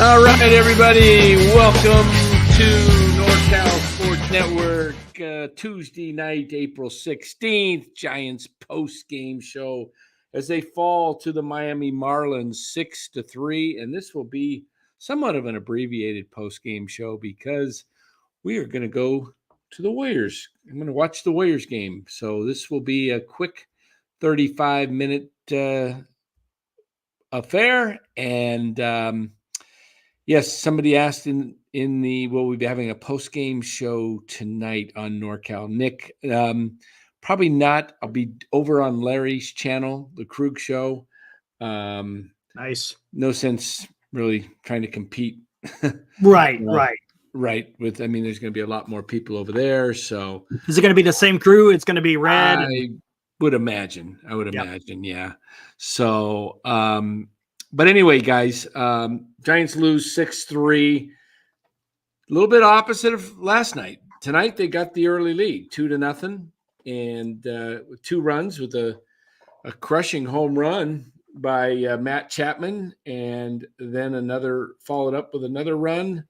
All right, everybody. Welcome to NorCal Sports Network, Tuesday night, April 16th, Giants post-game show as they fall to the Miami Marlins 6-3. And this will be somewhat of an abbreviated post-game show because we are going to go to the Warriors. I'm going to watch the Warriors game. So this will be a quick 35-minute affair. And yes, somebody asked in the will we be having a post-game show tonight on NorCal? Nick, probably not. I'll be over on Larry's channel, the Krug Show. Nice. No sense really trying to compete. Right. Right. There's going to be a lot more people over there. So is it going to be the same crew? It's going to be Red. I would imagine. Yeah. So, but anyway, guys, Giants lose 6-3. A little bit opposite of last night. Tonight they got the early lead, 2-0, and with 2 runs with a crushing home run by Matt Chapman, and then followed up with another run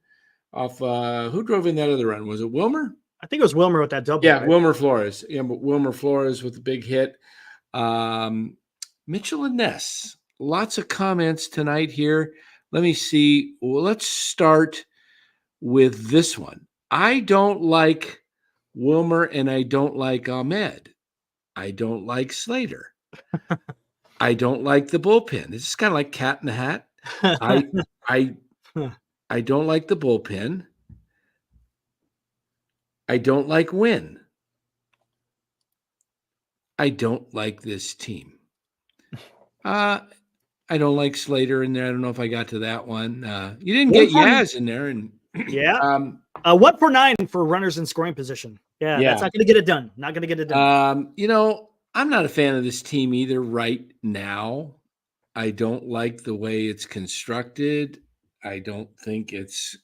off. Who drove in that other run? Was it Wilmer? I think it was Wilmer with that double. Yeah, right? Wilmer Flores. Yeah, but Wilmer Flores with the big hit. Mitchell and Ness. Lots of comments tonight here. Let me see. Well, let's start with this one. I don't like Wilmer and I don't like Ahmed. I don't like Slater. I don't like the bullpen. This is kind of like Cat in the Hat. I don't like the bullpen. I don't like Wynn. I don't like this team. I don't like Slater in there. I don't know if I got to that one. You didn't get Yaz in there. And yeah. 1 for 9 for runners in scoring position. Yeah. That's not going to get it done. Not going to get it done. I'm not a fan of this team either right now. I don't like the way it's constructed. I don't think it's,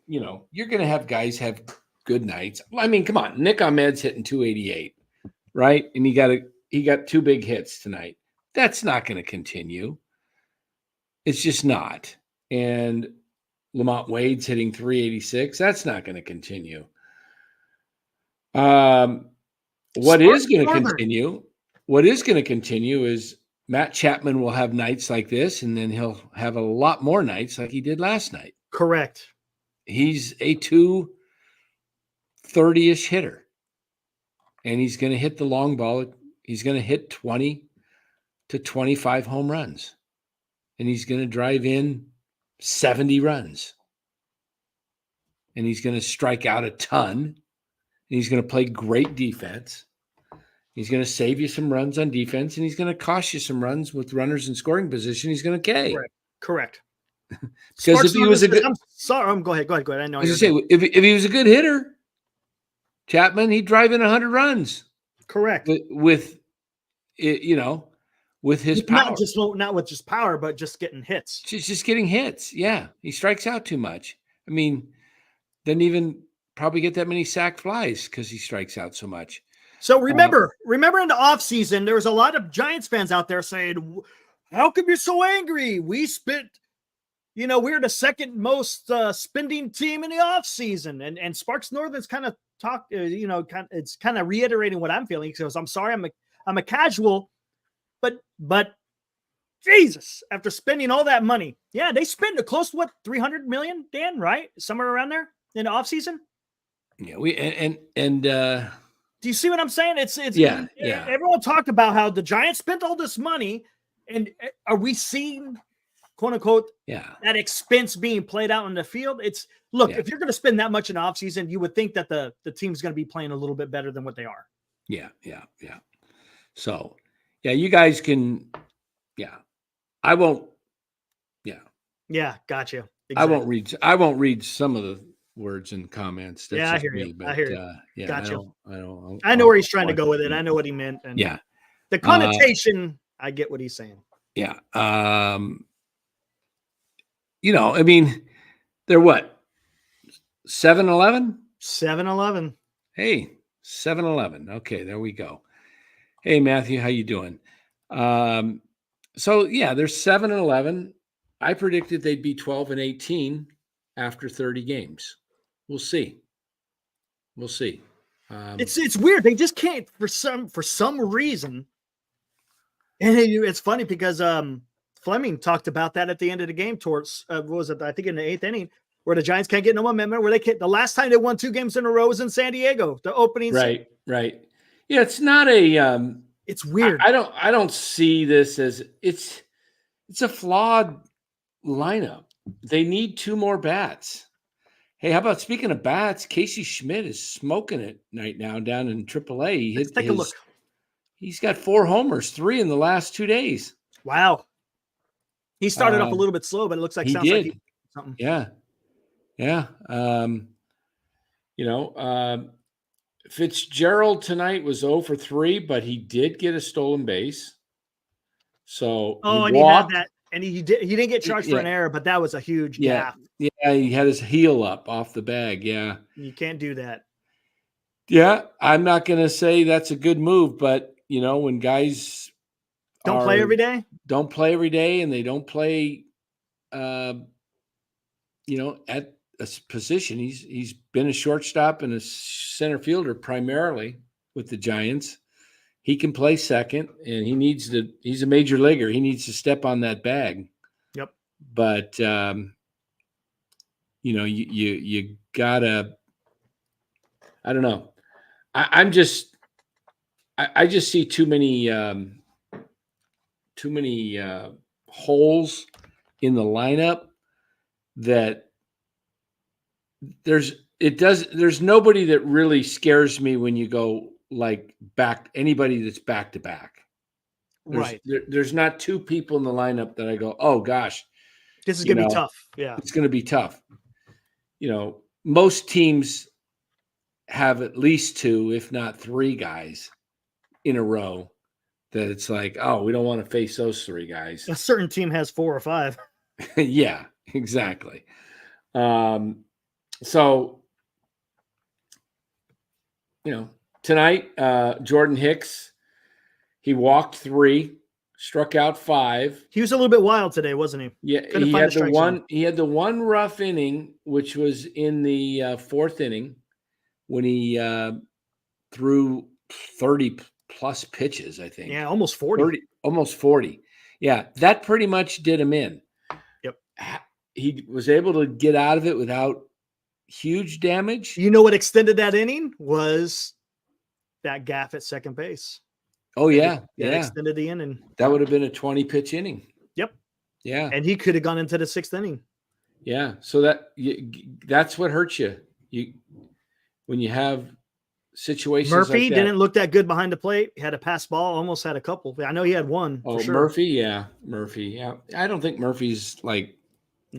you're going to have guys have good nights. I mean, come on. Nick Ahmed's hitting 288, right? And he got 2 big hits tonight. That's not going to continue. It's just not. And Lamont Wade's hitting 386. That's not going to continue. What is going to continue is Matt Chapman will have nights like this, and then he'll have a lot more nights like he did last night. Correct. He's a 230-ish hitter, and he's going to hit the long ball. He's going to hit 20 to 25 home runs, and he's going to drive in 70 runs, and he's going to strike out a ton, and he's going to play great defense. He's going to save you some runs on defense, and he's going to cost you some runs with runners in scoring position. He's going to K. Correct. Because if he was a good, I'm sorry. Go ahead. I know. If he was a good hitter, Chapman, he'd drive in 100 runs. Correct. With his power. Not with just power, but just getting hits. Just getting hits. Yeah, he strikes out too much. I mean, doesn't even probably get that many sack flies because he strikes out so much. So remember in the offseason, there was a lot of Giants fans out there saying, how come you're so angry? We spent, we're the second most spending team in the offseason. And Sparks Northern's kind of it's kind of reiterating what I'm feeling. He goes, I'm sorry, I'm a casual, but Jesus, after spending all that money, yeah, they spent close to $300 million, Dan, right? Somewhere around there in the offseason. Yeah, do you see what I'm saying? It's yeah. Everyone talked about how the Giants spent all this money, and are we seeing, quote unquote, that expense being played out in the field? If you're going to spend that much in the offseason, you would think that the team's going to be playing a little bit better than what they are. Yeah. So, you guys can. Yeah, I won't. Yeah, gotcha. Exactly. I won't read some of the words and comments. That's I hear you. But, I hear you. Gotcha. I know where he's trying to go with it. I know what he meant. And the connotation, I get what he's saying. Yeah. I mean, they're what? 7-11? 7-11. Hey, 7-11. Okay, there we go. Hey, Matthew, how you doing? So they're 7-11. I predicted they'd be 12-18 after 30 games. We'll see. We'll see. It's weird. They just can't for some reason. And it's funny because Fleming talked about that at the end of the game towards what was it? I think in the 8th inning, where the Giants can't get no momentum. Where they can't. The last time they won 2 games in a row was in San Diego. The opening. Right. Yeah, it's not a. It's weird. I don't see this as it's a flawed lineup. They need 2 more bats. Hey, how about speaking of bats? Casey Schmidt is smoking it right now down in AAA. Let's take a look. He's got 4 homers, 3 in the last 2 days. Wow. He started off a little bit slow, but it looks like he sounds did. like something. Yeah. Fitzgerald tonight was 0 for 3, but he did get a stolen base. So he had that, and he didn't get charged for an error, but that was a huge gap. Yeah, he had his heel up off the bag. Yeah. You can't do that. Yeah, I'm not going to say that's a good move, but when guys don't play every day, and they don't play, at a position. He's been a shortstop and a center fielder primarily with the Giants. He can play second, and he's a major leaguer. He needs to step on that bag. Yep. But you gotta. I don't know. I just see too many holes in the lineup that there's nobody that really scares me when you go like anybody that's back to back. Right. There's not 2 people in the lineup that I go, oh gosh, this is going to be tough. Yeah. It's going to be tough. Most teams have at least 2, if not 3 guys in a row that it's like, oh, we don't want to face those 3 guys. A certain team has 4 or 5. Yeah, exactly. So, tonight, Jordan Hicks, he walked 3, struck out 5. He was a little bit wild today, wasn't he? Yeah, he had the one rough inning, which was in the 4th inning when he threw 30 plus pitches, I think. Yeah, almost 40. Almost 40. Yeah, that pretty much did him in. Yep. He was able to get out of it without huge damage. You know what extended that inning was that gaff at second base. Oh, yeah. That extended the inning. That would have been a 20-pitch inning. Yep. Yeah. And he could have gone into the 6th inning. Yeah. So that's what hurts you. When you have situations Murphy like that. didn't look that good behind the plate. He had a pass ball, almost had a couple. I know he had one. Oh, for sure. Murphy. Yeah. I don't think Murphy's like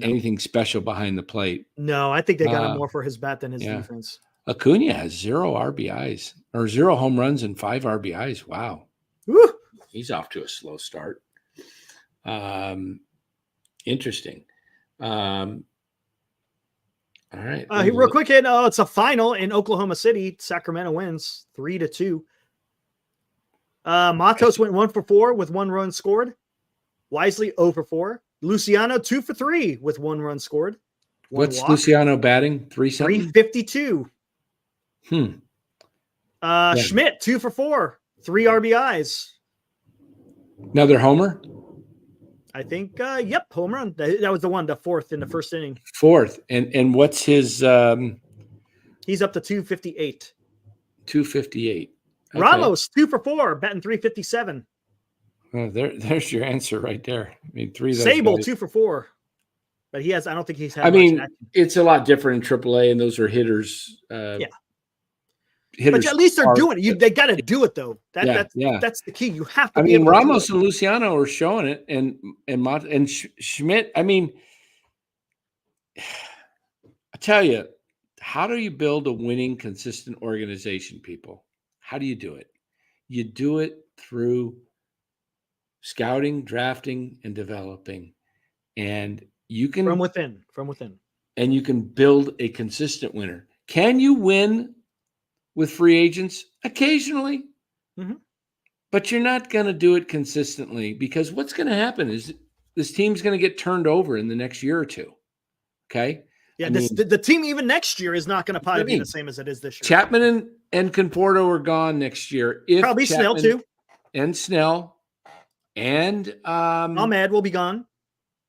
anything special behind the plate. No, I think they got him more for his bat than his defense. Acuna has 0 RBIs or 0 home runs and 5 RBIs. Wow. Woo. He's off to a slow start. Interesting. All right. Real quick hit. It's a final in Oklahoma City. Sacramento wins 3-2. Matos went 1 for 4 with 1 run scored. Wisely 0 for 4. Luciano 2 for 3 with 1 run scored. What's walk. Luciano batting? 352. Schmidt 2 for 4. 3 RBIs. Another homer? I think, home run. That was the 4th in the 1st inning. 4th. And what's his he's up to 258. 258. Okay. Ramos 2 for 4, batting 357. Well, there's your answer right there. I mean, 3 of those Sable guys. 2 for 4. But I don't think he's had it's a lot different in AAA, and those are hitters. Hitters, but at least they're doing it. They got to do it though. That's the key. You have to. Ramos and Luciano are showing it, and Schmidt. I tell you, how do you build a winning, consistent organization, people? How do you do it? You do it through scouting, drafting, and developing, and you can from within, and you can build a consistent winner. Can you win with free agents? Occasionally, but you're not going to do it consistently, because what's going to happen is this team's going to get turned over in the next year or two. Okay. Yeah, the team even next year is not going to probably be the same as it is this year. Chapman and Conforto are gone next year. Probably Chapman Snell too. And Snell and Ahmed will be gone.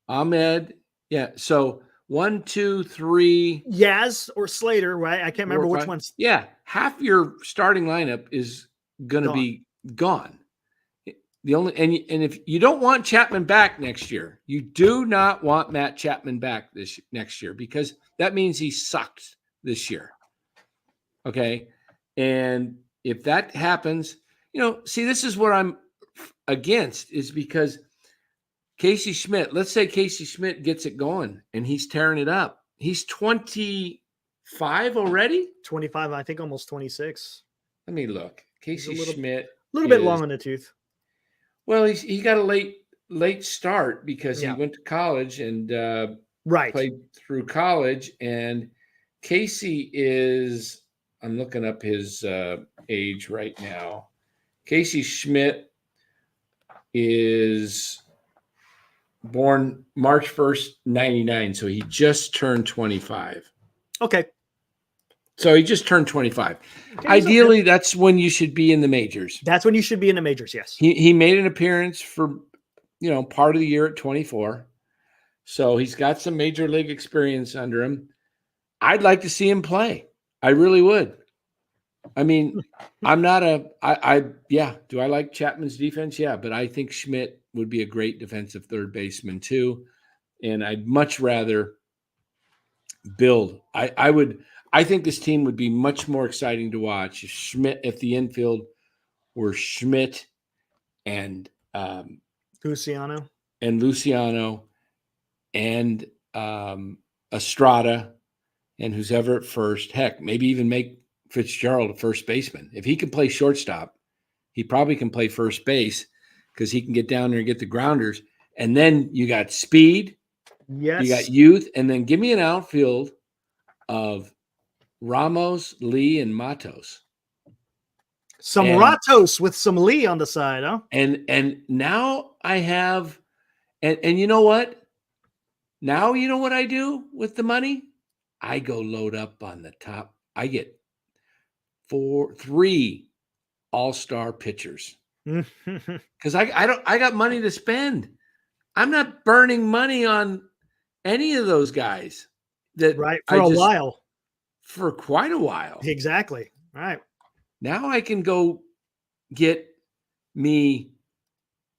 Ahmed. Yeah. So 1, 2, 3. Yaz or Slater, right? I can't remember which one's. Yeah. Half your starting lineup is going to be gone. The only and if you don't want Chapman back next year, you do not want Matt Chapman back next year, because that means he sucked this year. Okay. And if that happens, see, this is what I'm against, is because Casey Schmidt, let's say Casey Schmidt gets it going and he's tearing it up. He's 25 already? 25, I think almost 26. Let me look. Casey Schmidt. A little bit long in the tooth. Well, he got a late start because he went to college and played through college. And Casey is, I'm looking up his age right now. Casey Schmidt is born March 1st, 99. So he just turned 25. Okay. So he just turned 25. Okay, ideally, that's when you should be in the majors. That's when you should be in the majors, yes. He made an appearance for, part of the year at 24. So he's got some major league experience under him. I'd like to see him play. I really would. I mean, I'm not do I like Chapman's defense? Yeah, but I think Schmidt would be a great defensive third baseman too. And I'd much rather build. I think this team would be much more exciting to watch if the infield were Schmidt and Luciano and Estrada and who's ever at first. Heck, maybe even make Fitzgerald a first baseman. If he can play shortstop, he probably can play first base because he can get down there and get the grounders. And then you got speed, yes, you got youth, and then give me an outfield of Ramos, Lee, and Matos. Ratos with some Lee on the side, huh? And now I have, and you know what? Now you know what I do with the money? I go load up on the top. I get 3 all-star pitchers because I got money to spend. I'm not burning money on any of those guys. For quite a while. Exactly. All right. Now I can go get me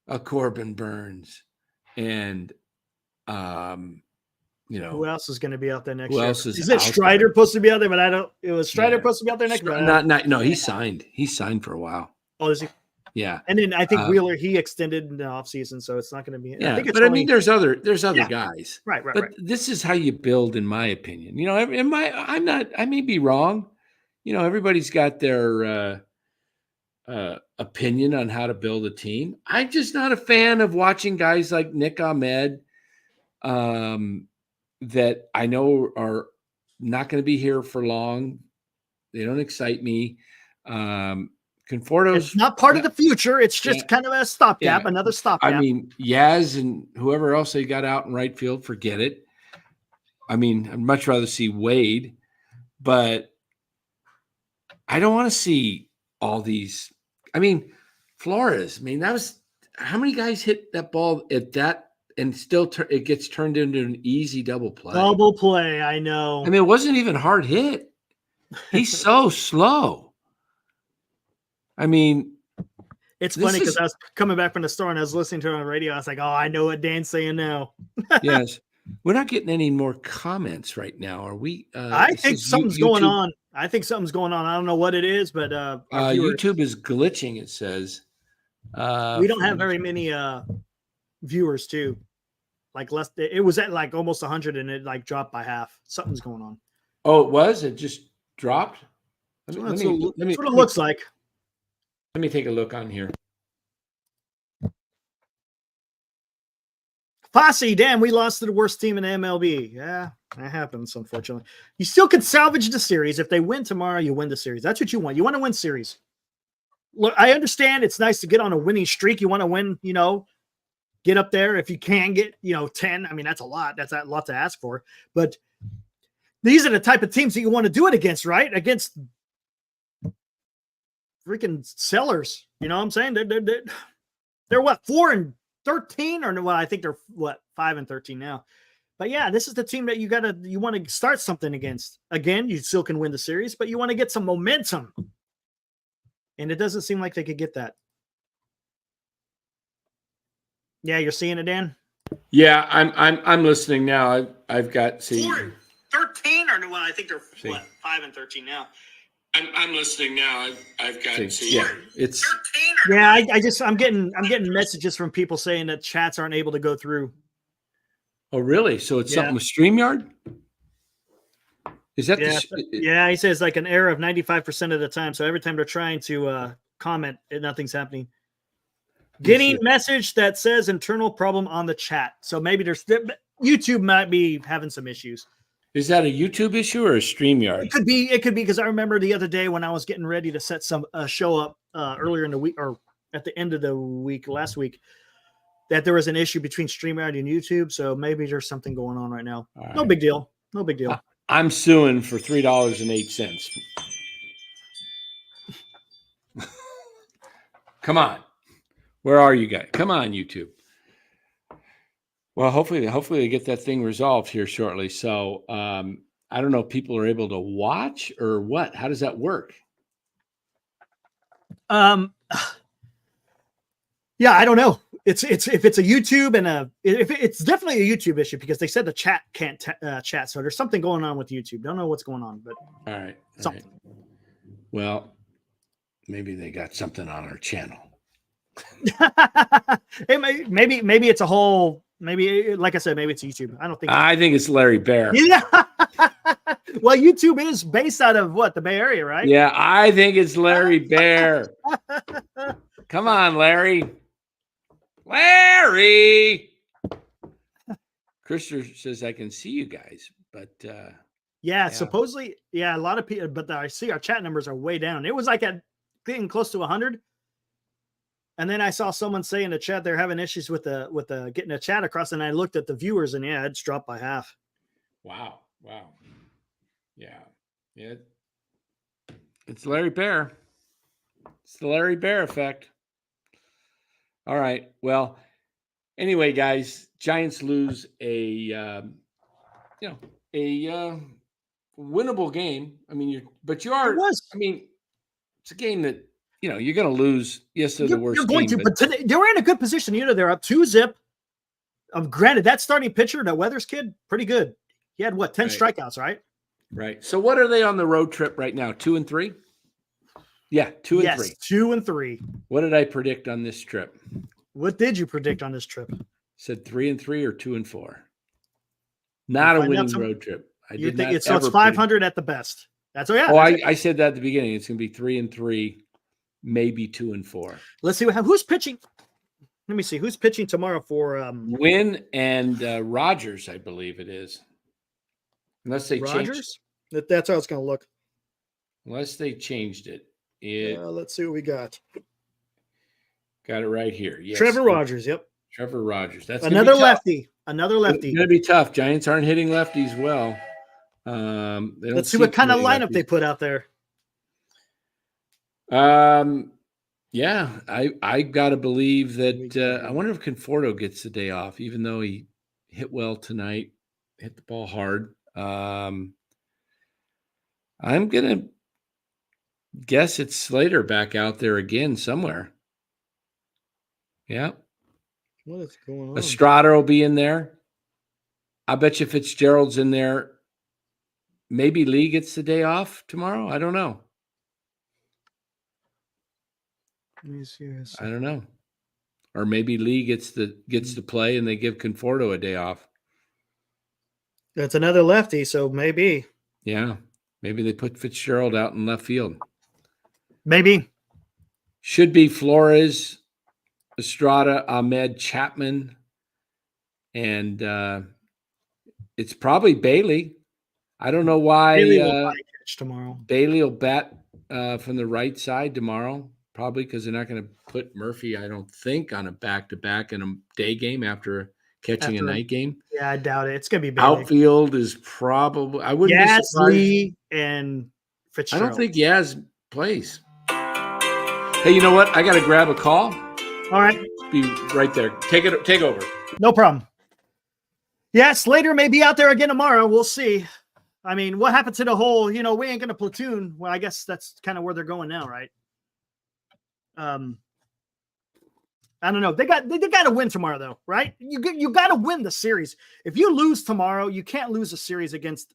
a Corbin Burns and who else is going to be out there next year? Is it Strider supposed to be out there? But it was Strider supposed to be out there next year. No, he's signed. He's signed for a while. Oh, is he? Yeah. And then I think Wheeler, he extended in the offseseason, so it's not going to be. Yeah, I mean, there's other guys. Right. But this is how you build, in my opinion. I may be wrong. Everybody's got their opinion on how to build a team. I'm just not a fan of watching guys like Nick Ahmed that I know are not going to be here for long. They don't excite me. Conforto's not part of the future. It's just kind of a stopgap, another stopgap. I mean, Yaz and whoever else they got out in right field, forget it. I mean, I'd much rather see Wade, but I don't want to see all these. I mean, Flores. I mean, that was how many guys hit that ball at that, and still it gets turned into an easy double play. Double play, I know. I mean, it wasn't even hard hit. He's so slow. I mean, it's funny because I was coming back from the store and I was listening to it on the radio. I was like, "Oh, I know what Dan's saying now." Yes, we're not getting any more comments right now, are we? I think something's going on. I don't know what it is, but YouTube is glitching. It says we don't have very many viewers too. Like it was at like almost 100 and it like dropped by half. Something's going on. Oh, it was? It just dropped? That's what it looks like. Let me take a look on here. Posse, damn, we lost to the worst team in MLB. Yeah, that happens, unfortunately. You still could salvage the series. If they win tomorrow, you win the series. That's what you want. You want to win series. Look, I understand it's nice to get on a winning streak. You want to win, get up there. If you can get, 10, I mean, that's a lot. That's a lot to ask for. But these are the type of teams that you want to do it against, right? Against freaking sellers. You know what I'm saying? They're what, 4-13, or well, I think they're what, 5-13 now. But yeah, this is the team that you want to start something against. Again, you still can win the series, but you want to get some momentum. And it doesn't seem like they could get that. Yeah, you're seeing it, Dan? Yeah, I'm listening now. I've got 4-13, or well, I think they're what, 5-13 now. I'm listening now. I've got it's yeah. I'm getting messages from people saying that chats aren't able to go through. Oh, really? So it's something with StreamYard? Is that yeah, he says like an error of 95% of the time. So every time they're trying to comment, nothing's happening. Getting message that says internal problem on the chat. So maybe YouTube might be having some issues. Is that a YouTube issue or a StreamYard? It could be because I remember the other day when I was getting ready to set some show up earlier in the week, or at the end of the week last week, that there was an issue between StreamYard and YouTube. So maybe there's something going on right now. Right. No big deal. No big deal. I'm suing for $3.08. Come on. Where are you guys? Come on, YouTube. Well, hopefully they get that thing resolved here shortly. So I don't know if people are able to watch or what. How does that work? Yeah, I don't know. It's if it's a YouTube and if it's definitely a YouTube issue, because they said the chat can't chat. So there's something going on with YouTube. Don't know what's going on, but all right. Something. Right. Well, maybe they got something on our channel. maybe it's a whole. Maybe, like I said, maybe it's YouTube. I think it's Larry Bear. Yeah. Well, YouTube is based out of what, the Bay Area, right? Yeah, I think it's Larry Bear. Come on, Larry. Larry. Christopher says I can see you guys, but yeah, supposedly, a lot of people, but I see our chat numbers are way down. It was like getting close to 100. And then I saw someone say in the chat they're having issues with the getting a chat across, and I looked at the viewers, and yeah, it's dropped by half. Wow. Yeah. It's Larry Bear. It's the Larry Bear effect. All right. Well, anyway, guys, Giants lose a winnable game. I mean, I mean, it's a game that, you're going to lose. Yes, they're the worst. You're going team, but today they were in a good position. They're up 2-0. Granted, that starting pitcher, that Weathers kid, pretty good. He had 10 strikeouts, right? Right. So what are they on the road trip right now? 2-3? Yeah, 2-3. Yes, 2-3. What did I predict on this trip? What did you predict on this trip? Said 3-3 or 2-4. Not a winning road trip. You think it's 500 at the best. That's I said that at the beginning. It's going to be 3-3, maybe 2-4. Let's see who's pitching. Let me see who's pitching tomorrow for Wynn and Rogers, I believe it is. Unless they Rogers? That's how it's going to look. Unless they changed it. Let's see what we got. Got it right here. Yes. Trevor Rogers. Yep. Trevor Rogers. That's another lefty. Another lefty. It's going to be tough. Giants aren't hitting lefties well. Let's see what kind of lineup they put out there. Yeah, I got to believe that. I wonder if Conforto gets the day off, even though he hit well tonight, hit the ball hard. I'm going to guess it's Slater back out there again somewhere. Yeah. What is going on? Estrada will be in there. I bet you Fitzgerald's in there. Maybe Lee gets the day off tomorrow. I don't know. Let me see this. I don't know. Or maybe Lee gets to play and they give Conforto a day off. That's another lefty, so maybe. Yeah. Maybe they put Fitzgerald out in left field. Maybe. Should be Flores, Estrada, Ahmed, Chapman, and it's probably Bailey. I don't know why Bailey will pitch tomorrow. Bailey will bat from the right side tomorrow. probably because they're not going to put Murphy, I don't think, on a back-to-back in a day game after catching a night game. Yeah, I doubt it. It's going to be Bailey. Outfield is probably, I wouldn't be surprised. Lee and Fitzgerald. I don't think Yaz plays. Hey, you know what? I got to grab a call. All right. Be right there. Take over. No problem. Yeah, Slater may be out there again tomorrow. We'll see. I mean, what happened to the whole, we ain't going to platoon. Well, I guess that's kind of where they're going now, right? I don't know. They got to win tomorrow, though, right? You got to win the series. If you lose tomorrow, you can't lose a series against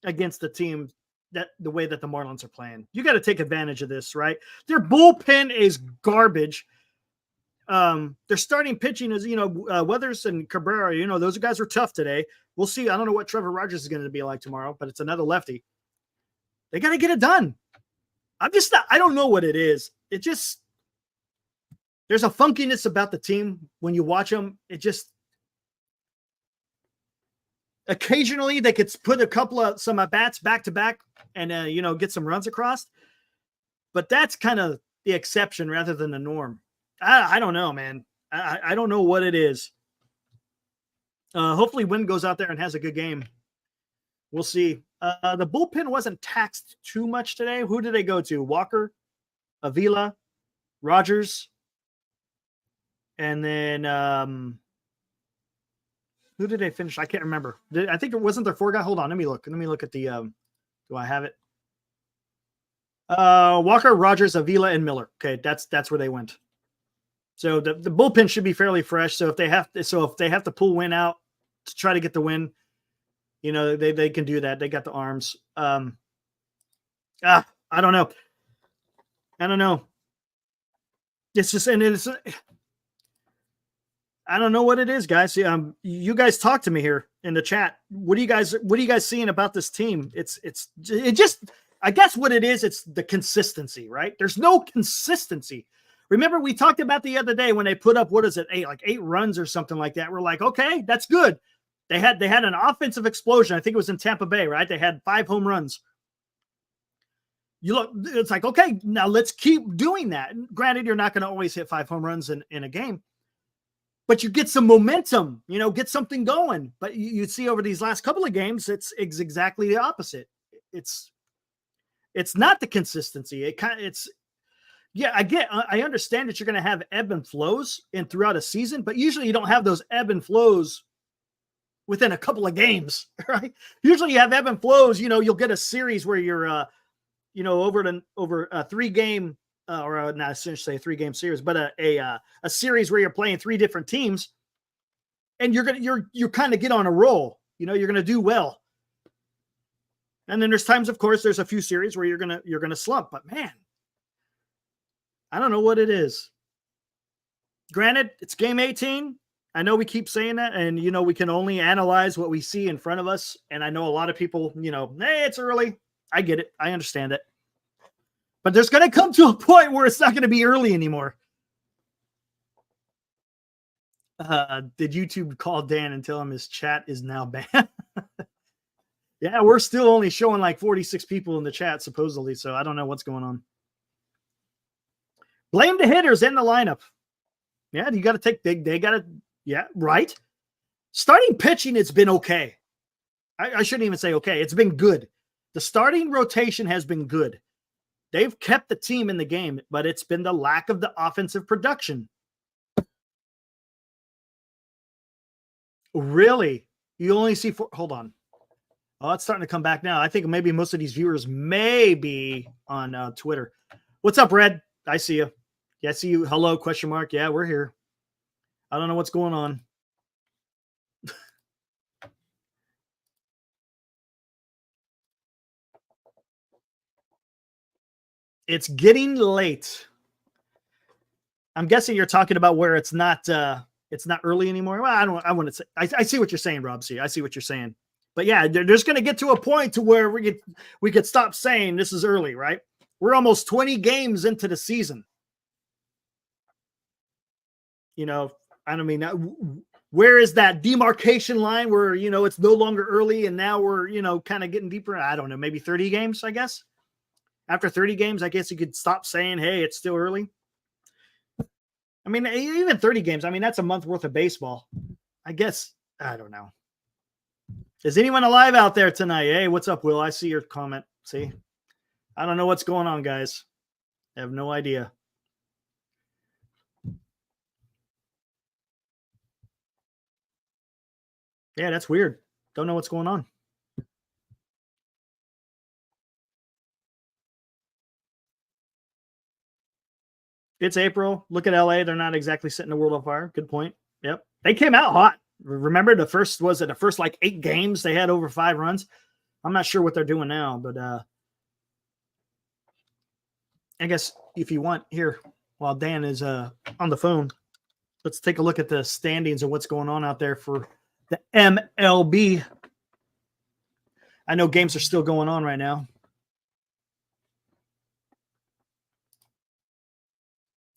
the team that the way that the Marlins are playing. You got to take advantage of this, right? Their bullpen is garbage. Their starting pitching is, Weathers and Cabrera, those guys are tough today. We'll see. I don't know what Trevor Rogers is going to be like tomorrow, but it's another lefty. They got to get it done. I don't know what it is. There's a funkiness about the team when you watch them. Occasionally they could put some at bats back to back and, get some runs across, but that's kind of the exception rather than the norm. I don't know, man. I don't know what it is. Hopefully Wynn goes out there and has a good game. We'll see. The bullpen wasn't taxed too much today. Who did they go to? Walker, Avila, Rogers, and then who did they finish? I can't remember. I think it wasn't their four guy. Hold on. Let me look at the do I have it? Walker, Rogers, Avila, and Miller. Okay, that's where they went. So the bullpen should be fairly fresh. So if they have to pull Wynn out to try to get the win, they can do that. They got the arms. I don't know. It's just, and it's, I don't know what it is, guys. You guys talk to me here in the chat. What are you guys seeing about this team? It just, I guess what it is, it's the consistency, right? There's no consistency. Remember, we talked about the other day when they put up, 8 runs or something like that. We're like, okay, that's good. They had an offensive explosion. I think it was in Tampa Bay, right? They had 5 home runs. It's like, okay, now let's keep doing that. Granted, you're not going to always hit 5 home runs in a game, but you get some momentum, get something going. But you see over these last couple of games, it's exactly the opposite. It's not the consistency. Yeah, I understand that you're going to have ebb and flows throughout a season, but usually you don't have those ebb and flows within a couple of games, right? Usually you have ebb and flows, you'll get a series where you're, over a 3-game, or not essentially a 3-game series, but a series where you're playing 3 different teams and you're kind of get on a roll, you're going to do well. And then there's times, of course, there's a few series where you're going to slump, but man, I don't know what it is. Granted, it's game 18. I know we keep saying that, and, we can only analyze what we see in front of us. And I know a lot of people, hey, it's early. I get it. I understand it. But there's going to come to a point where it's not going to be early anymore. Did YouTube call Dan and tell him his chat is now banned? Yeah, we're still only showing like 46 people in the chat, supposedly. So I don't know what's going on. Blame the hitters in the lineup. Yeah, you got to take they got to, yeah, right. Starting pitching, it's been okay. I shouldn't even say okay. It's been good. The starting rotation has been good. They've kept the team in the game, but it's been the lack of the offensive production. Really? You only see 4. Hold on. Oh, it's starting to come back now. I think maybe most of these viewers may be on Twitter. What's up, Red? I see you. Yeah, I see you. Hello, question mark. Yeah, we're here. I don't know what's going on. It's getting late. I'm guessing you're talking about where it's not early anymore. Well, I want to say, I see what you're saying, Rob. I see what you're saying. But yeah, there's going to get to a point to where we could stop saying this is early, right? We're almost 20 games into the season. I don't mean, where is that demarcation line where, it's no longer early and now we're, kind of getting deeper? I don't know, maybe 30 games, I guess. After 30 games, I guess you could stop saying, hey, it's still early. I mean, even 30 games, I mean, that's a month worth of baseball. I guess, I don't know. Is anyone alive out there tonight? Hey, what's up, Will? I see your comment. See? I don't know what's going on, guys. I have no idea. Yeah, that's weird. Don't know what's going on. It's April. Look at LA. They're not exactly setting the world on fire. Good point. Yep. They came out hot. Remember the first like 8 games they had over 5 runs? I'm not sure what they're doing now, but I guess if you want here, while Dan is on the phone, let's take a look at the standings and what's going on out there for the MLB. I know games are still going on right now.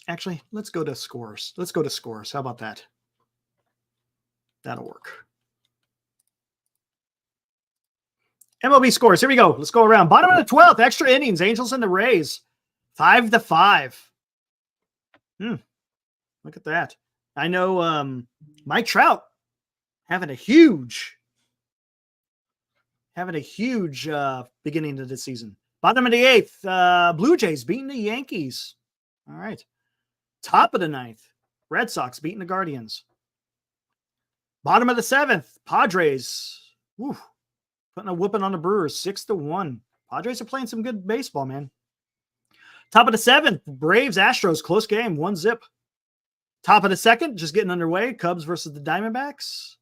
Actually, let's go to scores. How about that? That'll work. MLB scores. Here we go. Let's go around. Bottom of the 12th, extra innings. Angels and the Rays. 5-5. Look at that. I know Mike Trout having a huge beginning of the season. Bottom of the 8th, Blue Jays beating the Yankees. All right. Top of the 9th, Red Sox beating the Guardians. Bottom of the 7th, Padres. Putting a whooping on the Brewers, 6-1. Padres are playing some good baseball, man. Top of the 7th, Braves, Astros, close game, 1-0. Top of the 2nd, just getting underway, Cubs versus the Diamondbacks.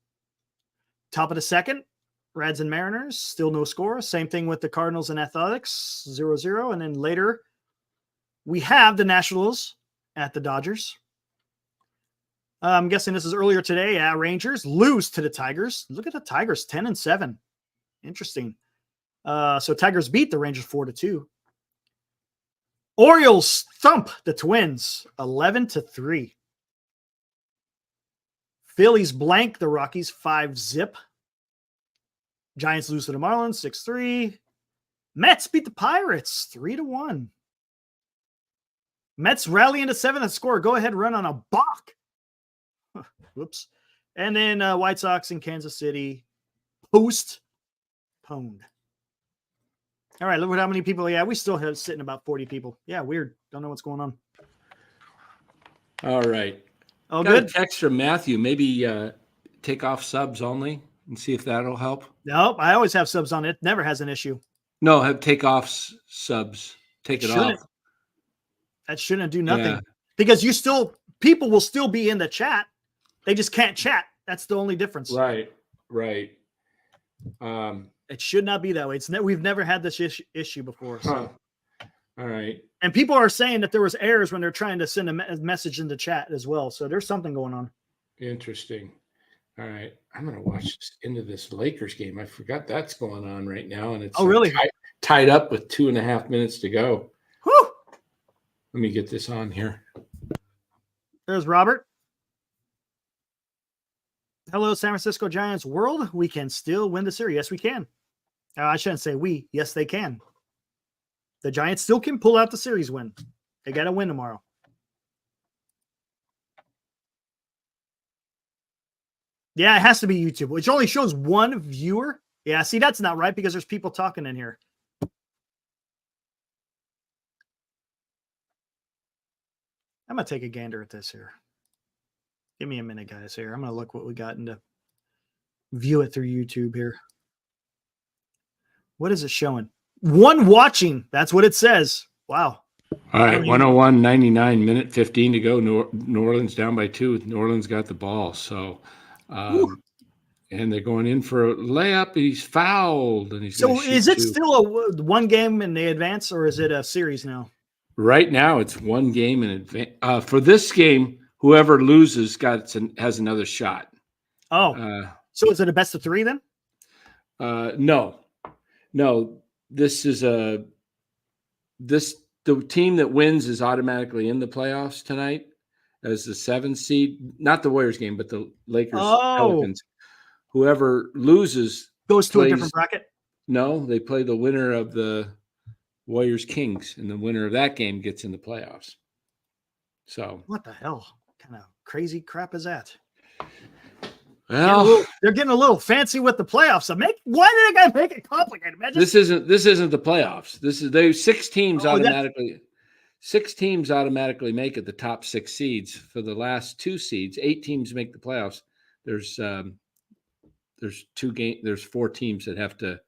Top of the 2nd, Reds and Mariners, still no score. Same thing with the Cardinals and Athletics, 0-0. And then later, we have the Nationals at the Dodgers. I'm guessing this is earlier today. Rangers lose to the Tigers. Look at the Tigers, 10-7. Interesting. So Tigers beat the Rangers 4-2. Orioles thump the Twins 11-3. Phillies blank the Rockies 5-0. Giants lose to the Marlins 6-3. Mets beat the Pirates 3-1. Mets rally into 7th score. Go ahead, run on a balk. Whoops. And then White Sox in Kansas City postponed. All right, look at how many people. Yeah, we still have sitting about 40 people. Yeah, weird. Don't know what's going on. All right. Oh, Got good. a text from Matthew. Maybe take off subs only and see if that'll help. Nope, I always have subs on it. Never has an issue. No, have take off subs. Take it off. That shouldn't do nothing. Yeah. Because people will still be in the chat. They just can't chat. That's the only difference. Right. It should not be that way. We've never had this issue before. So. All right. And people are saying that there was errors when they're trying to send a message in the chat as well. So there's something going on. Interesting. All right. I'm going to watch into this Lakers game. I forgot that's going on right now. And it's really tied up with 2.5 minutes to go. Whew. Let me get this on here. There's Robert. Hello, San Francisco Giants world. We can still win the series. Yes, we can. I shouldn't say we. Yes, they can. The Giants still can pull out the series win. They got to win tomorrow. Yeah, it has to be YouTube, which only shows 1 viewer. Yeah, see, that's not right because there's people talking in here. I'm going to take a gander at this here. Give me a minute, guys, here. I'm going to look what we got and view it through YouTube here. What is it showing? 1 watching. That's what it says. Wow. All right. 101.99, minute 15 to go. New Orleans down by 2. New Orleans got the ball. So, and they're going in for a layup. He's fouled. And so is it still a 1 game in the advance or is it a series now? Right now, it's 1 game in advance. For this game, whoever loses has another shot. Oh, so is it a best of 3 then? No. This is the team that wins is automatically in the playoffs tonight as the 7th seed. Not the Warriors game, but the Lakers Pelicans. Whoever loses goes to a different bracket. No, they play the winner of Warriors Kings, and the winner of that game gets in the playoffs. So what the hell kind of crazy crap is that? well, They're getting a little fancy with the playoffs. So why did they gotta make it complicated? Man, this isn't the playoffs. This is those 6 teams automatically. 6 teams automatically make it the top 6 seeds. For the last 2 seeds, 8 teams make the playoffs. There's 4 teams that have to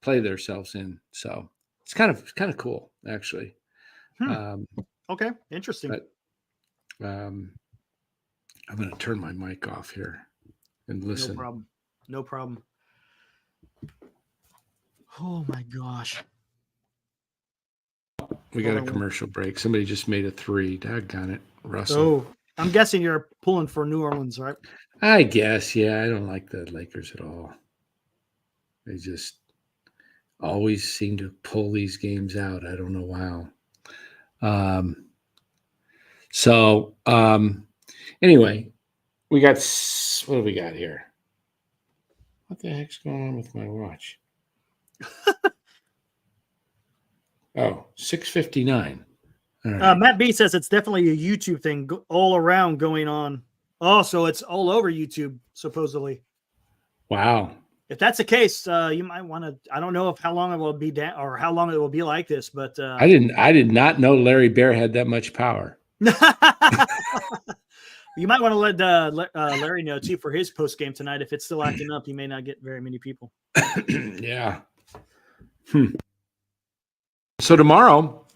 play themselves in. So it's kind of cool, actually. Okay, interesting. But I'm going to turn my mic off here and listen. No problem. Oh my gosh. We got a commercial break. Somebody just made a 3. Doggone it, Russell. Oh, I'm guessing you're pulling for New Orleans, right? I guess, yeah. I don't like the Lakers at all. They just always seem to pull these games out. I don't know how. Anyway, we got, what do we got here? What the heck's going on with my watch? 6:59. All right. Matt B says it's definitely a YouTube thing all around going on. Oh, so it's all over YouTube, supposedly. Wow. If that's the case, you might want to. I don't know how long it will be down or how long it will be like this, but I did not know Larry Bear had that much power. You might want to let Larry know too for his post game tonight. If it's still acting up, he may not get very many people. Yeah. So tomorrow,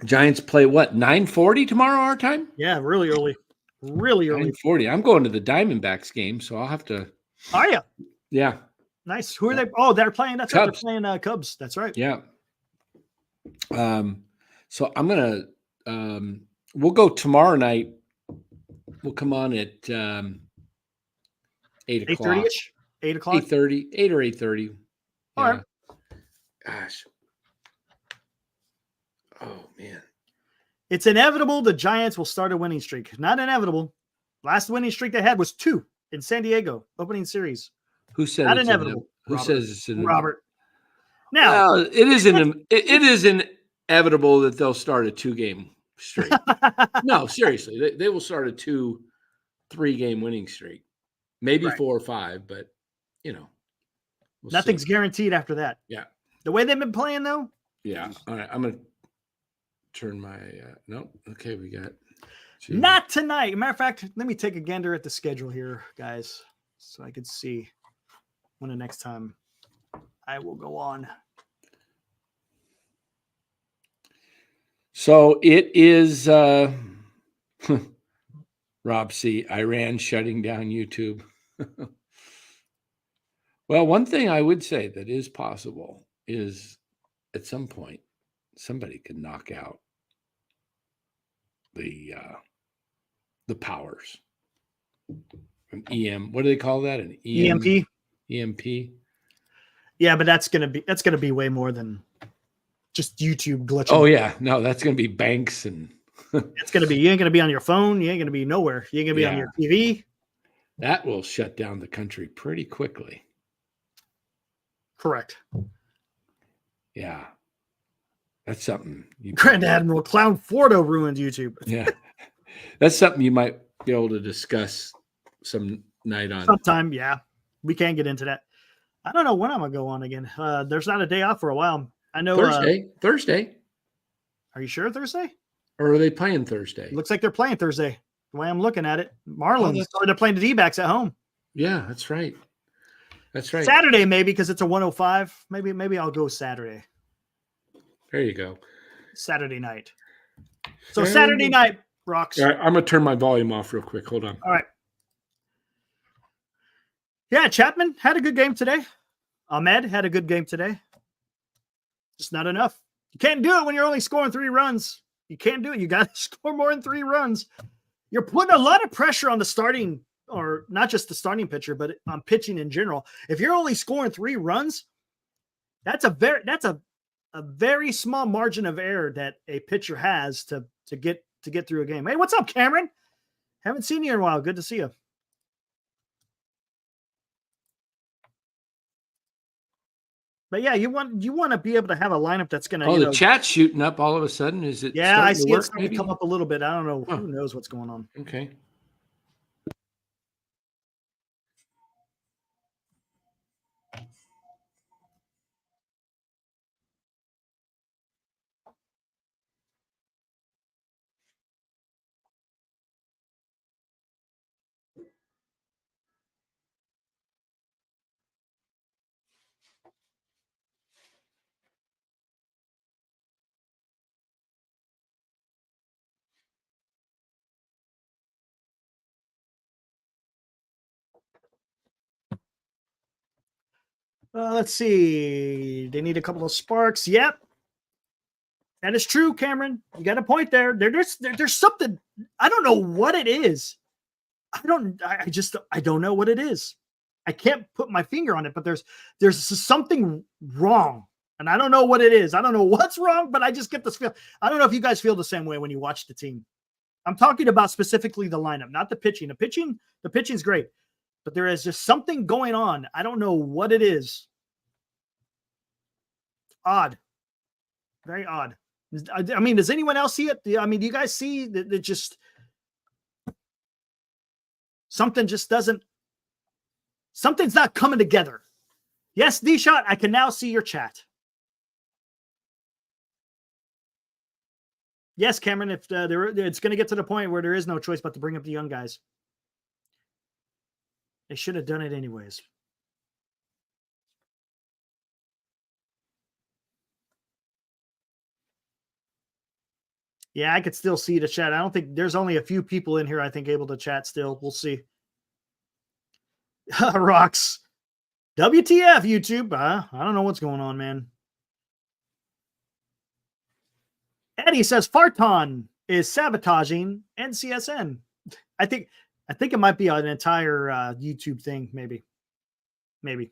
Giants play what, 9:40 tomorrow our time? Yeah, really early. Really early. 9:40. I'm going to the Diamondbacks game, so I'll have to. Are you? Yeah. Nice. Who are they? Oh, they're playing. That's right. They're playing Cubs. That's right. Yeah. So I'm gonna. We'll go tomorrow night. We'll come on at 8 o'clock. 8:30ish. 8 o'clock. 8:30. 8 or 8:30. All right. Gosh. Oh man. It's inevitable the Giants will start a winning streak. Not inevitable. Last winning streak they had was 2 in San Diego, opening series. Who said not it's inevitable? Who says it's inevitable? Robert. Now it is inevitable that they'll start a 2-game streak. No, seriously, they will start a 2-3 game winning streak, maybe 4 or 5, but we'll nothing's guaranteed after that. Yeah, the way they've been playing though. Yeah. All right, I'm gonna turn my no. Okay, we got. Not tonight. Matter of fact, let me take a gander at the schedule here, guys, so I can see when the next time I will go on. So it is Rob C. Iran shutting down YouTube. Well, one thing I would say that is possible is at some point somebody could knock out the powers. An EM, what do they call that? An EMP. EMP. Yeah, but that's gonna be way more than just YouTube glitching. Oh yeah, no, that's gonna be banks and it's gonna be you ain't gonna be on your phone, you ain't gonna be nowhere. You ain't gonna be on your TV. That will shut down the country pretty quickly. Correct. Yeah. That's something. Grand Admiral Clown Fordo ruined YouTube. Yeah. That's something you might be able to discuss some night on. Sometime, yeah. We can get into that. I don't know when I'm going to go on again. There's not a day off for a while. I know. Thursday. Are you sure Thursday? Or are they playing Thursday? Looks like they're playing Thursday. The way I'm looking at it. Marlins. Or they're playing the D-backs at home. Yeah, that's right. That's right. Saturday, maybe, because it's a 105. Maybe I'll go Saturday. There you go. Saturday night. So Saturday night, Rocks. All right, I'm going to turn my volume off real quick. Hold on. All right. Yeah, Chapman had a good game today. Ahmed had a good game today. Just not enough. You can't do it when you're only scoring 3 runs. You can't do it. You got to score more than 3 runs. You're putting a lot of pressure on the starting, or not just the starting pitcher, but on pitching in general. If you're only scoring 3 runs, that's a very small margin of error that a pitcher has to get through a game. Hey, what's up, Cameron? Haven't seen you in a while. Good to see you. But yeah, you want to be able to have a lineup that's going to. Oh, the chat's shooting up all of a sudden. Is it? Yeah, I starting to see work, it's starting maybe? to come up a little bit. I don't know. Huh. Who knows what's going on? Okay. Let's see. They need a couple of sparks. Yep. That is true, Cameron. You got a point there. There's something. I don't know what it is. I don't know what it is. I can't put my finger on it, but there's something wrong. And I don't know what it is. I don't know what's wrong, but I just get this feel. I don't know if you guys feel the same way when you watch the team. I'm talking about specifically the lineup, not the pitching. The pitching's great, but there is just something going on. I don't know what it is. Odd. Very odd. I mean, does anyone else see it? I mean, do you guys see that it just something just doesn't, something's not coming together. Yes, D-Shot, I can now see your chat. Yes, Cameron, if it's going to get to the point where there is no choice but to bring up the young guys. They should have done it anyways. Yeah, I could still see the chat. I don't think there's only a few people in here, I think, able to chat still. We'll see. Rocks. WTF, YouTube. I don't know what's going on, man. Eddie says Farton is sabotaging NCSN. I think it might be an entire YouTube thing, maybe. Maybe.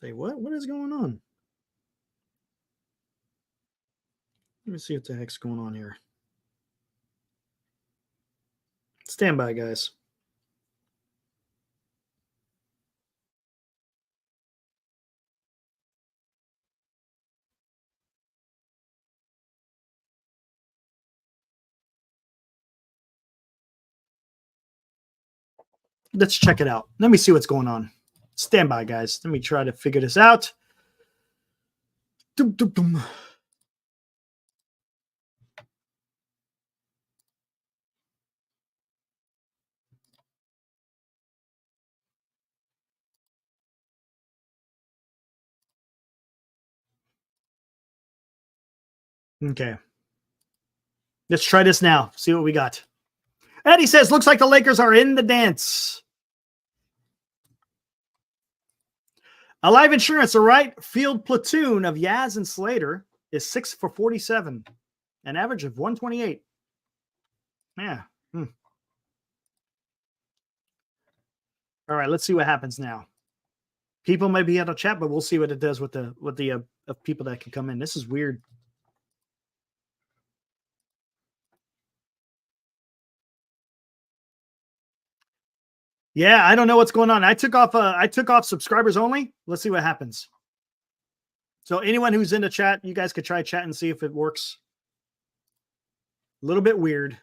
Say what? What is going on? Let me see what the heck's going on here. Stand by, guys. Let's check it out. Let me see what's going on. Stand by, guys. Let me try to figure this out. Dum, dum, dum. Okay. Let's try this now. See what we got. Eddie says, looks like the Lakers are in the dance. Alive Insurance, all right. Field platoon of Yaz and Slater is 6 for 47. An average of 128. Yeah. All right, let's see what happens now. People may be out of chat, but we'll see what it does with the people that can come in. This is weird. Yeah, I don't know what's going on. I took off subscribers only. Let's see what happens. So anyone who's in the chat, you guys could try chat and see if it works. A little bit weird.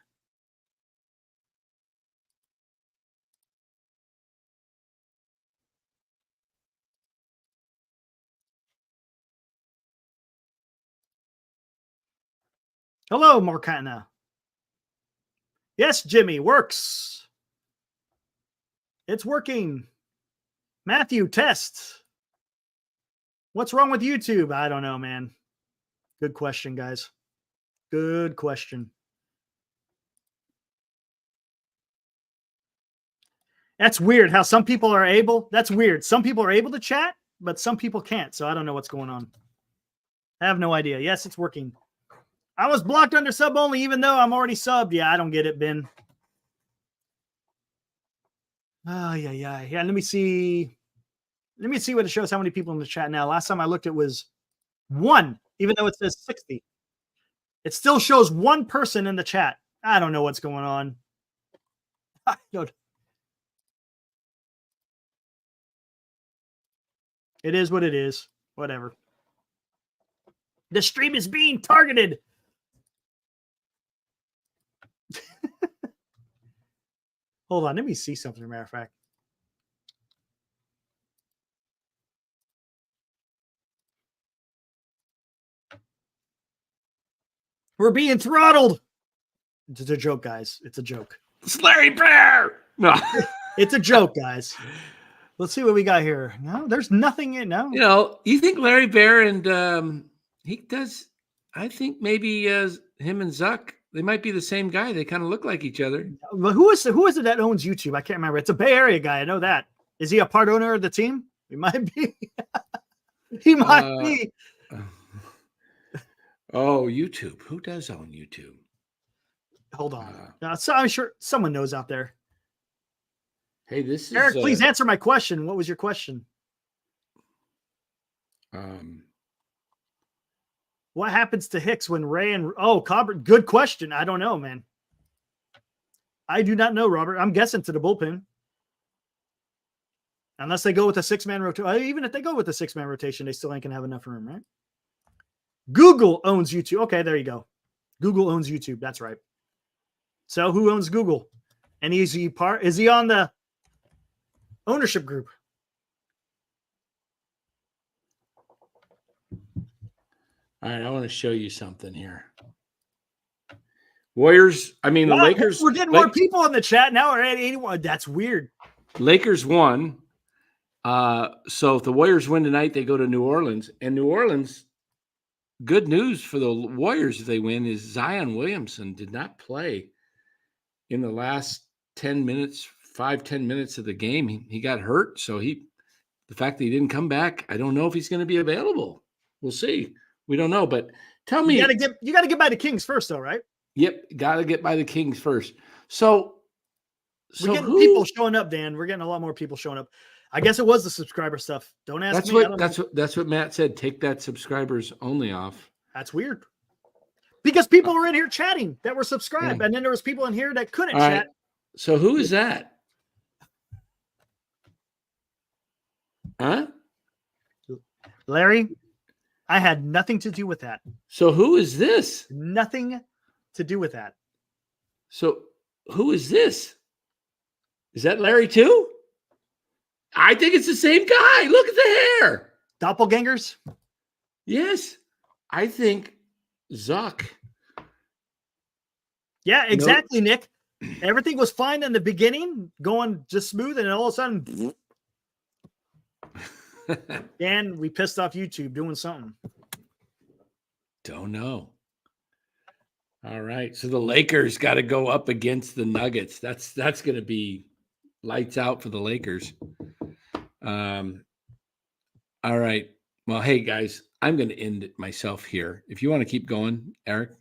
Hello, Marcana. Yes, Jimmy, works. It's working. Matthew, test. What's wrong with YouTube? I don't know, man. Good question, guys. Good question. That's weird how some people are able. That's weird. Some people are able to chat, but some people can't. So I don't know what's going on. I have no idea. Yes, it's working. I was blocked under sub only, even though I'm already subbed. Yeah, I don't get it, Ben. Oh, yeah. Let me see. Let me see what it shows how many people in the chat now. Last time I looked, it was 1, even though it says 60. It still shows one person in the chat. I don't know what's going on. I don't. It is what it is. Whatever. The stream is being targeted. Hold on. Let me see something, as a matter of fact. We're being throttled. It's a joke, guys. It's a joke. It's Larry Bear. No. It's a joke, guys. Let's see what we got here. No, there's nothing in. No. You know, you think Larry Bear and he does, I think maybe him and Zuck, they might be the same guy. They kind of look like each other. But who is it that owns YouTube? I can't remember. It's a Bay Area guy. I know that. Is he a part owner of the team? He might be. He might be. Oh, YouTube. Who does own YouTube? Hold on. So I'm sure someone knows out there. Hey, this is Eric. Please answer my question. What was your question? What happens to Hicks when Ray and Cobb? Good question. I don't know, man. I do not know, Robert. I'm guessing to the bullpen. Unless they go with a 6-man rotation. Even if they go with a 6-man rotation, they still ain't gonna have enough room, right? Google owns YouTube. Okay, there you go. Google owns YouTube. That's right. So who owns Google? And is he on the ownership group? All right, I want to show you something here. Warriors, I mean, the Lakers. We're getting more people in the chat now. We're at 81. That's weird. Lakers won. So if the Warriors win tonight, they go to New Orleans. And New Orleans, good news for the Warriors if they win is Zion Williamson did not play in the last 10 minutes, 5-10 minutes of the game. He got hurt. So the fact that he didn't come back, I don't know if he's going to be available. We'll see. We don't know, but tell me. You got to get by the Kings first, though, right? Yep, got to get by the Kings first. So we're getting people showing up, Dan. We're getting a lot more people showing up. I guess it was the subscriber stuff. Don't ask me. That's what Matt said. Take that subscribers only off. That's weird. Because people were in here chatting that were subscribed, and then there was people in here that couldn't chat. Right. So who is that? Huh? Larry, I had nothing to do with that. So who is this? Nothing to do with that. So who is this? Is that Larry too? I think it's the same guy. Look at the hair. Doppelgangers? Yes. I think Zuck. Yeah, exactly, Nick. Everything was fine in the beginning, going just smooth, and all of a sudden, and we pissed off YouTube doing something. Don't know. All right. So the Lakers got to go up against the Nuggets. That's going to be lights out for the Lakers. All right. Well, hey guys, I'm going to end it myself here. If you want to keep going, Eric,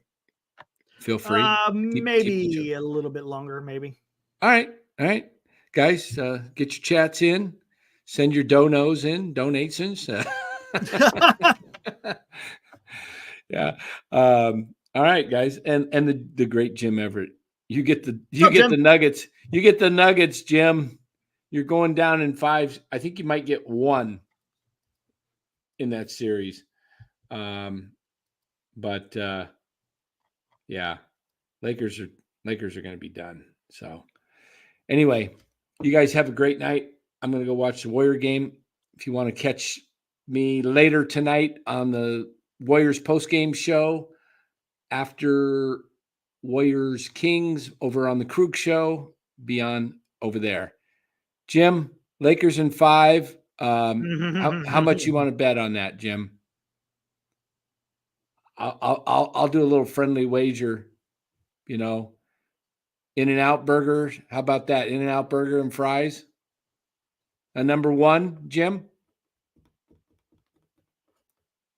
feel free. Maybe a little bit longer, maybe. All right. Guys, get your chats in. Send your donos in, donations. Yeah. All right, guys. And the great Jim Everett. You get the Nuggets. You get the Nuggets, Jim. You're going down in 5. I think you might get 1 in that series. But yeah, Lakers are going to be done. So anyway, you guys have a great night. I'm going to go watch the Warrior game. If you want to catch me later tonight on the Warriors postgame show after Warriors Kings over on the Krug show, be on over there. Jim, Lakers in 5. How much you want to bet on that, Jim? I'll do a little friendly wager. In-N-Out Burger. How about that? In-N-Out Burger and fries. A number 1, Jim.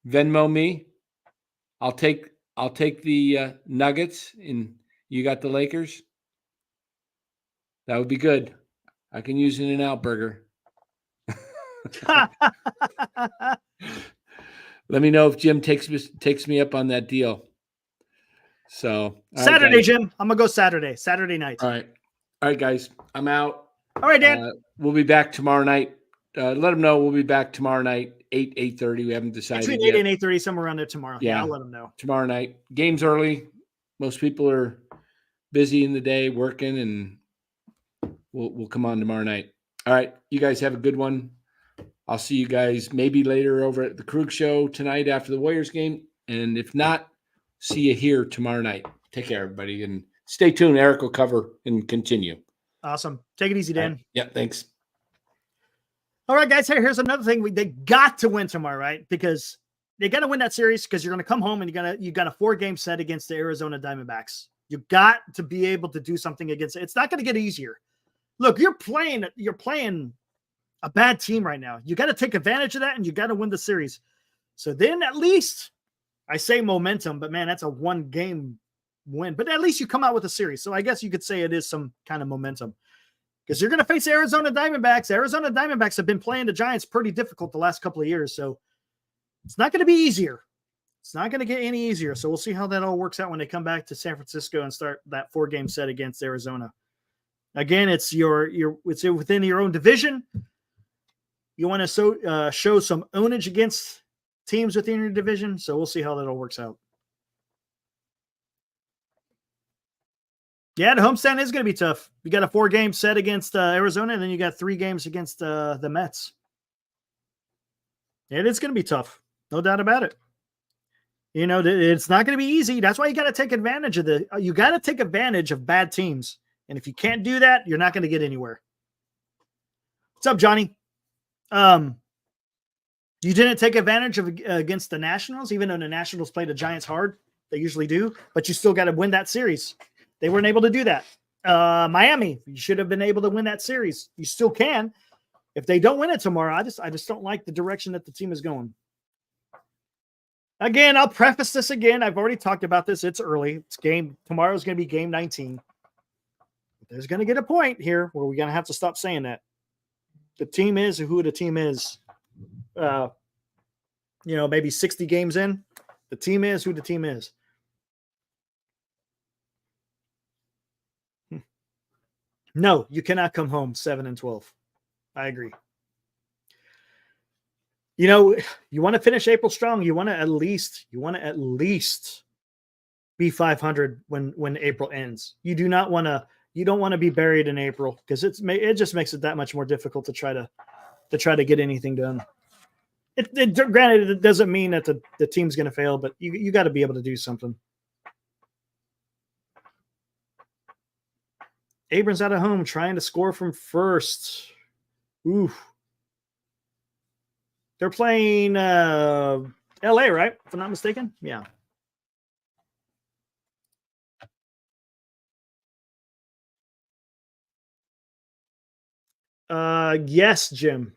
Venmo me. I'll take the Nuggets, and you got the Lakers. That would be good. I can use In-N-Out Burger. Let me know if Jim takes me up on that deal. So Saturday, Jim. I'm gonna go Saturday night. All right, guys. I'm out. All right, Dan. We'll be back tomorrow night. Let them know we'll be back tomorrow night, 8:30. We haven't decided between 8 yet. and 8:30, somewhere around there tomorrow. Yeah, I'll let them know. Tomorrow night. Game's early. Most people are busy in the day working, and we'll come on tomorrow night. All right. You guys have a good one. I'll see you guys maybe later over at the Krug Show tonight after the Warriors game. And if not, see you here tomorrow night. Take care, everybody. And stay tuned. Eric will cover and continue. Awesome. Take it easy, Dan. Right. Yeah, thanks. All right, guys. Here's another thing. They got to win tomorrow, right? Because they got to win that series because you're going to come home and you got a 4-game set against the Arizona Diamondbacks. You got to be able to do something against it. It's not going to get easier. Look, you're playing a bad team right now. You got to take advantage of that, and you got to win the series. So then at least, I say momentum, but man, that's a 1-game win. But at least you come out with a series. So I guess you could say it is some kind of momentum. Because you're going to face Arizona Diamondbacks. Arizona Diamondbacks have been playing the Giants pretty difficult the last couple of years. So it's not going to be easier. It's not going to get any easier. So we'll see how that all works out when they come back to San Francisco and start that 4-game set against Arizona. Again, it's it's within your own division. You want to show some ownage against teams within your division. So we'll see how that all works out. Yeah, the homestand is going to be tough. You got a 4-game set against Arizona, and then you got 3 games against the Mets. It is going to be tough. No doubt about it. You know, it's not going to be easy. That's why you got to take advantage of you got to take advantage of bad teams. And if you can't do that, you're not going to get anywhere. What's up, Johnny? You didn't take advantage of against the Nationals, even though the Nationals played the Giants hard. They usually do, but you still got to win that series. They weren't able to do that. Miami, you should have been able to win that series. You still can. If they don't win it tomorrow, I just don't like the direction that the team is going. Again, I'll preface this again. I've already talked about this. It's early. Tomorrow's going to be game 19. There's going to get a point here where we're going to have to stop saying that. The team is who the team is. Maybe 60 games in. The team is who the team is. No, you cannot come home 7-12. I agree. You want to finish April strong. You want to at least be 500 when April ends. You don't want to be buried in April because it just makes it that much more difficult to try to get anything done. Granted, it doesn't mean that the team's going to fail, but you got to be able to do something. Abrams out of home trying to score from first. Oof. They're playing LA, right? If I'm not mistaken. Yeah. Yes, Jim.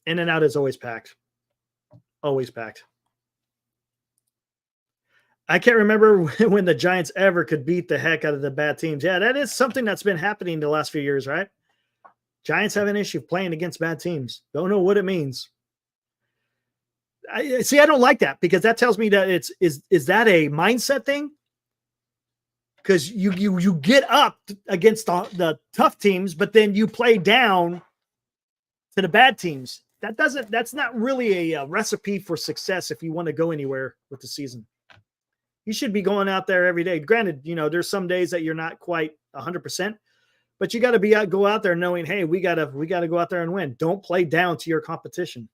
In and out is always packed. Always packed. I can't remember when the Giants ever could beat the heck out of the bad teams. Yeah, that is something that's been happening the last few years, right? Giants have an issue playing against bad teams. Don't know what it means. I don't like that because that tells me that is that a mindset thing? Because you get up against the tough teams, but then you play down to the bad teams. That's not really a recipe for success if you want to go anywhere with the season. You should be going out there every day. Granted, there's some days that you're not quite 100%, but you got to go out there knowing, hey, we got to go out there and win. Don't play down to your competition.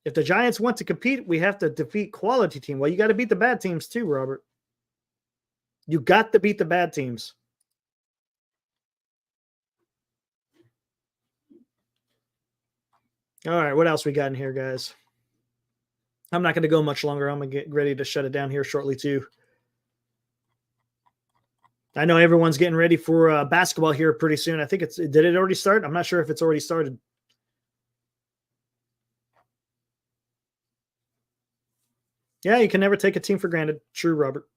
If the Giants want to compete, we have to defeat quality team. Well, you got to beat the bad teams too, Robert. You got to beat the bad teams. All right, what else we got in here, guys? I'm not going to go much longer. I'm going to get ready to shut it down here shortly, too. I know everyone's getting ready for basketball here pretty soon. I think did it already start? I'm not sure if it's already started. Yeah, you can never take a team for granted. True, Robert.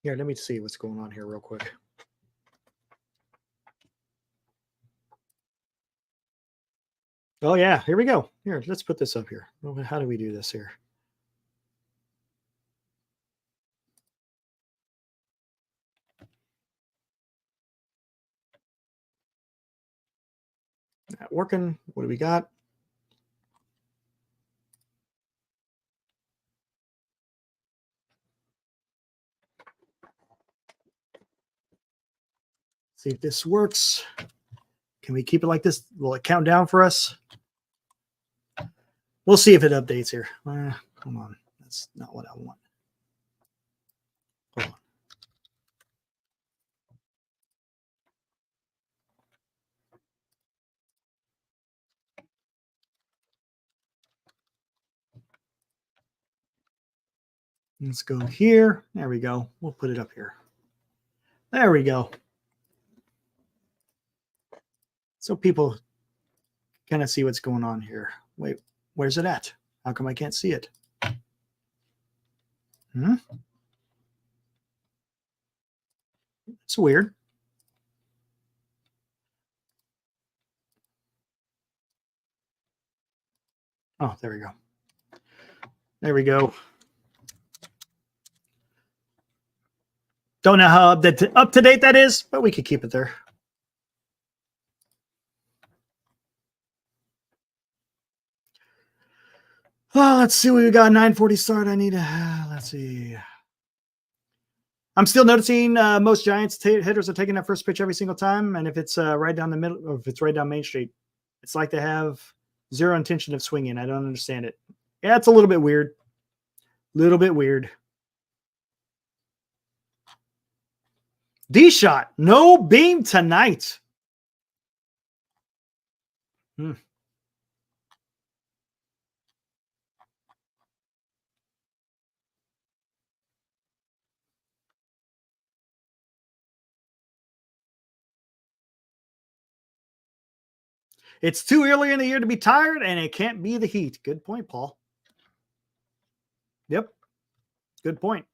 Here, let me see what's going on here real quick. Oh, yeah. Here we go. Here, let's put this up here. How do we do this here? Not working. What do we got? See if this works. Can we keep it like this? Will it count down for us? We'll see if it updates here. Come on. That's not what I want. Hold on. Let's go here. There we go. We'll put it up here. There we go. So people kind of see what's going on here. Wait, where's it at? How come I can't see it? It's weird. Oh, there we go. There we go. Don't know how up to date that is, but we could keep it there. Oh, let's see what we got. 9:40 start. I need to, let's see. I'm still noticing most Giants hitters are taking that first pitch every single time. And if it's right down the middle, or if it's right down Main Street, it's like they have zero intention of swinging. I don't understand it. Yeah, it's a little bit weird. Little bit weird. D-Shot. No beam tonight. It's too early in the year to be tired, and it can't be the heat. Good point, Paul. Yep. Good point.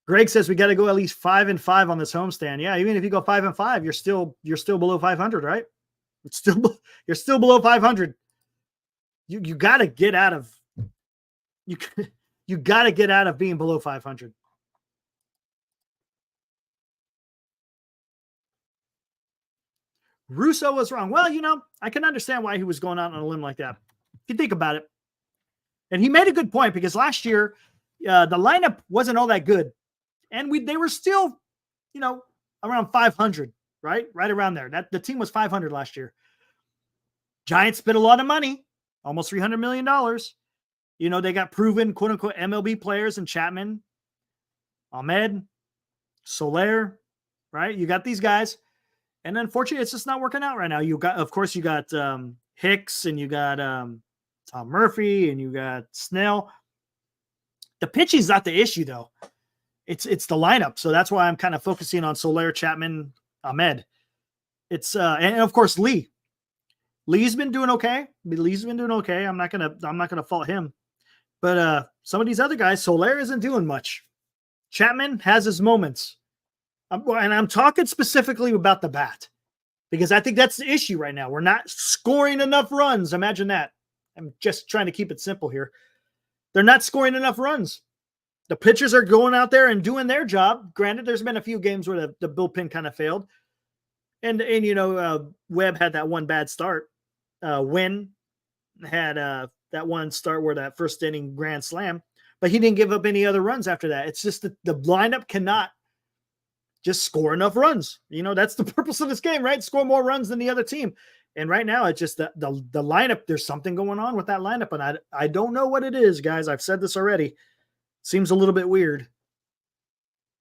Greg says we got to go at least 5-5 on this homestand. Yeah, even if you go 5-5, you're still below 500, right? You're still below 500. You got to get out of you got to get out of being below 500. Russo was wrong. Well, I can understand why he was going out on a limb like that. If you think about it. And he made a good point because last year the lineup wasn't all that good. And they were still, around 500, right? Right around there. The team was 500 last year. Giants spent a lot of money, almost $300 million. They got proven, quote unquote, MLB players in Chapman, Ahmed, Soler, right? You got these guys. And unfortunately, it's just not working out right now. You got Hicks, and you got Tom Murphy, and you got Snell. The pitching's not the issue, though. It's the lineup. So that's why I'm kind of focusing on Soler, Chapman, Ahmed. It's and of course Lee. Lee's been doing okay. I'm not gonna fault him. But some of these other guys, Soler isn't doing much. Chapman has his moments. And I'm talking specifically about the bat because I think that's the issue right now. We're not scoring enough runs. Imagine that. I'm just trying to keep it simple here. They're not scoring enough runs. The pitchers are going out there and doing their job. Granted, there's been a few games where the bullpen kind of failed. And Webb had that one bad start. Wynn had that one start where that first inning grand slam, but he didn't give up any other runs after that. It's just that the lineup cannot just score enough runs. That's the purpose of this game, right? Score more runs than the other team. And right now, it's just the lineup. There's something going on with that lineup, and I don't know what it is, guys. I've said this already. Seems a little bit weird,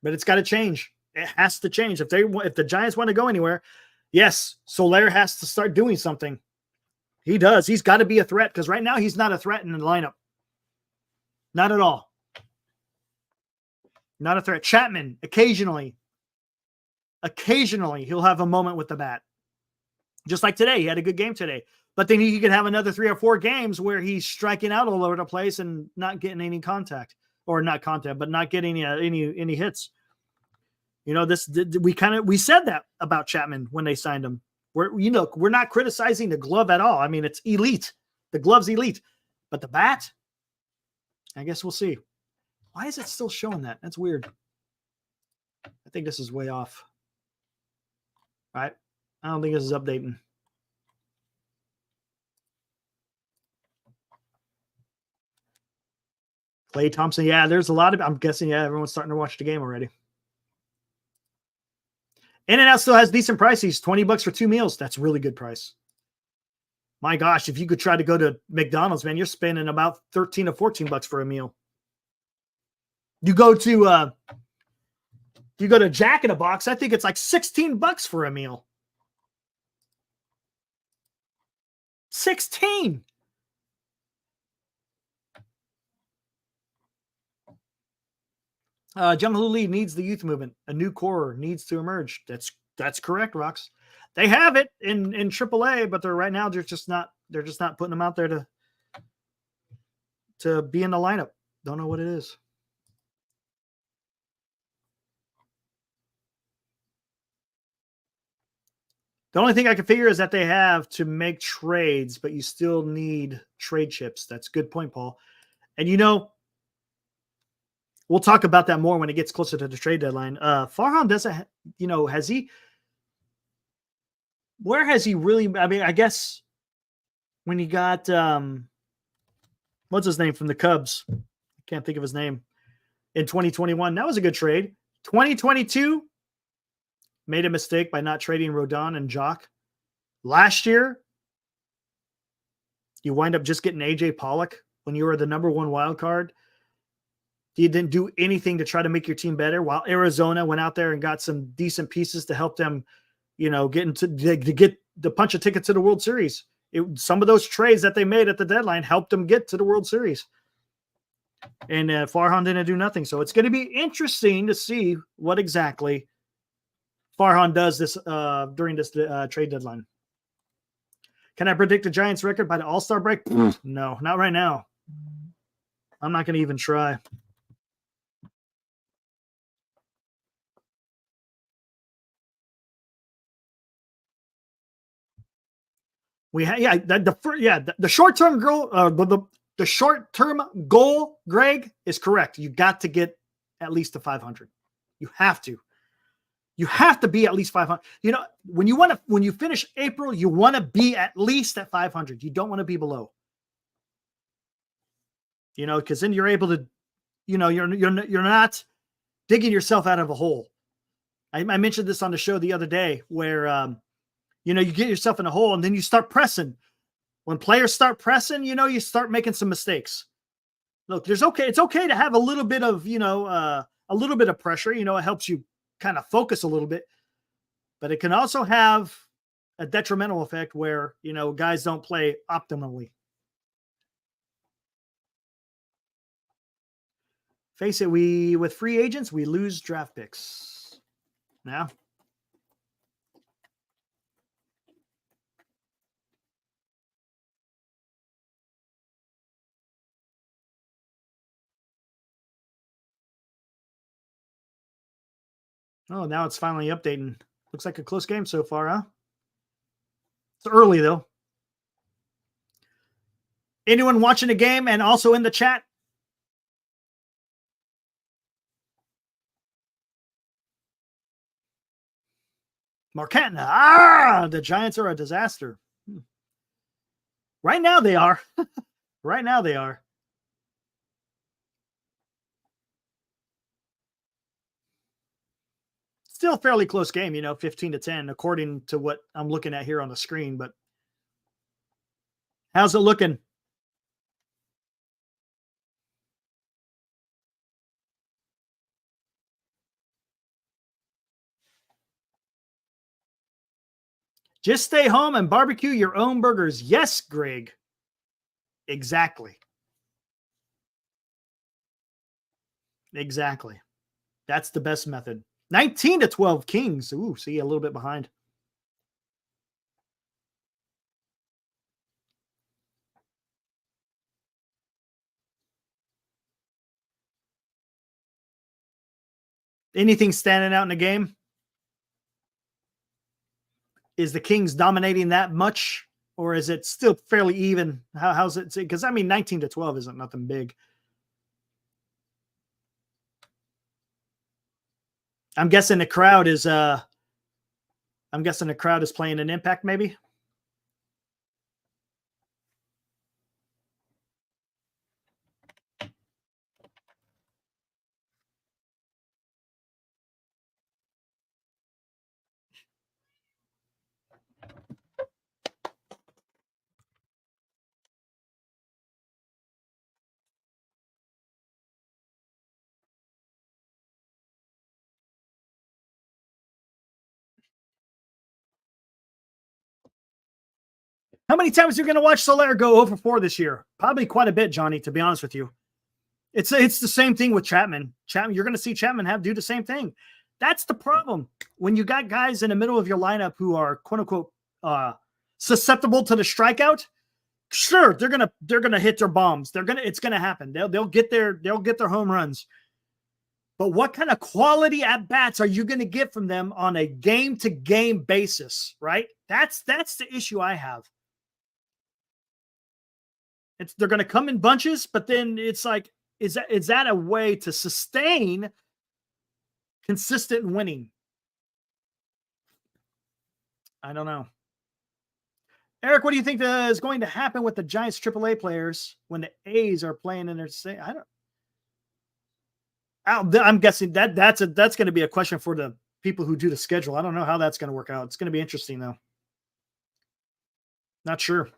but it's got to change. It has to change. If the Giants want to go anywhere, yes, Soler has to start doing something. He does. He's got to be a threat because right now he's not a threat in the lineup. Not at all. Not a threat. Chapman, occasionally he'll have a moment with the bat. Just like today. He had a good game today. But then he could have another 3 or 4 games where he's striking out all over the place and not getting any contact or not content, but not getting any hits. You know, we said that about Chapman when they signed him. We're not criticizing the glove at all. I mean, it's elite. The glove's elite, but the bat, I guess we'll see. Why is it still showing that? That's weird. I think this is way off. Right? I don't think this is updating. Clay Thompson. Yeah, there's a lot of, I'm guessing, everyone's starting to watch the game already. In-N-Out still has decent prices. $20 for 2 meals. That's a really good price. My gosh, if you could try to go to McDonald's, man, you're spending about 13 or 14 bucks for a meal. You go to Jack in the Box, I think it's like 16 bucks for a meal. 16. Jung Hoo Lee needs the youth movement. A new core needs to emerge. That's correct, Rox. They have it in AAA, but they're just not putting them out there to be in the lineup. Don't know what it is. The only thing I can figure is that they have to make trades, but you still need trade chips. That's a good point, Paul. And we'll talk about that more when it gets closer to the trade deadline. Farhan doesn't, where has he really, I mean, I guess when he got, what's his name from the Cubs? I can't think of his name. In 2021, that was a good trade. 2022, made a mistake by not trading Rodon and Jock. Last year, you wind up just getting AJ Pollock when you were the number 1 wild card. You didn't do anything to try to make your team better, while Arizona went out there and got some decent pieces to help them, get the punch a ticket to the World Series. Some of those trades that they made at the deadline helped them get to the World Series. And Farhan didn't do nothing. So it's going to be interesting to see what exactly Farhan does this during this trade deadline. Can I predict the Giants record by the All-Star break? No, not right now. I'm not going to even try. The short-term goal, the short-term goal, Greg, is correct. You got to get at least to 500. You have to. You have to be at least 500. When you finish April, you want to be at least at 500. You don't want to be below. Because then you're able to, you're not digging yourself out of a hole. I mentioned this on the show the other day where, you get yourself in a hole and then you start pressing. When players start pressing, you start making some mistakes. Look, it's okay to have a little bit of, a little bit of pressure. It helps you kind of focus a little bit, but it can also have a detrimental effect where, guys don't play optimally. Face it, with free agents, we lose draft picks. Now, oh, now it's finally updating. Looks like a close game so far, huh? It's early, though. Anyone watching the game and also in the chat? Marquette. The Giants are a disaster. Right now they are. Right now they are. Still a fairly close game, 15-10, according to what I'm looking at here on the screen. But how's it looking? Just stay home and barbecue your own burgers. Yes, Greg. Exactly. Exactly. That's the best method. 19-12 Kings. Ooh, see, a little bit behind. Anything standing out in the game? Is the Kings dominating that much, or is it still fairly even? How's it? Because 19-12 isn't nothing big. I'm guessing the crowd is playing an impact, maybe. How many times are you going to watch Soler go 0-4 this year? Probably quite a bit, Johnny, to be honest with you. It's the same thing with Chapman. You're going to see Chapman do the same thing. That's the problem. When you got guys in the middle of your lineup who are quote unquote susceptible to the strikeout, sure, they're gonna hit their bombs. It's gonna happen. They'll get their home runs. But what kind of quality at bats are you going to get from them on a game to game basis? Right? That's the issue I have. They're going to come in bunches, but then it's like, is that a way to sustain consistent winning? I don't know. Eric, what do you think is going to happen with the Giants AAA players when the A's are playing in their state? I'm guessing that's going to be a question for the people who do the schedule. I don't know how that's going to work out. It's going to be interesting though. Not sure.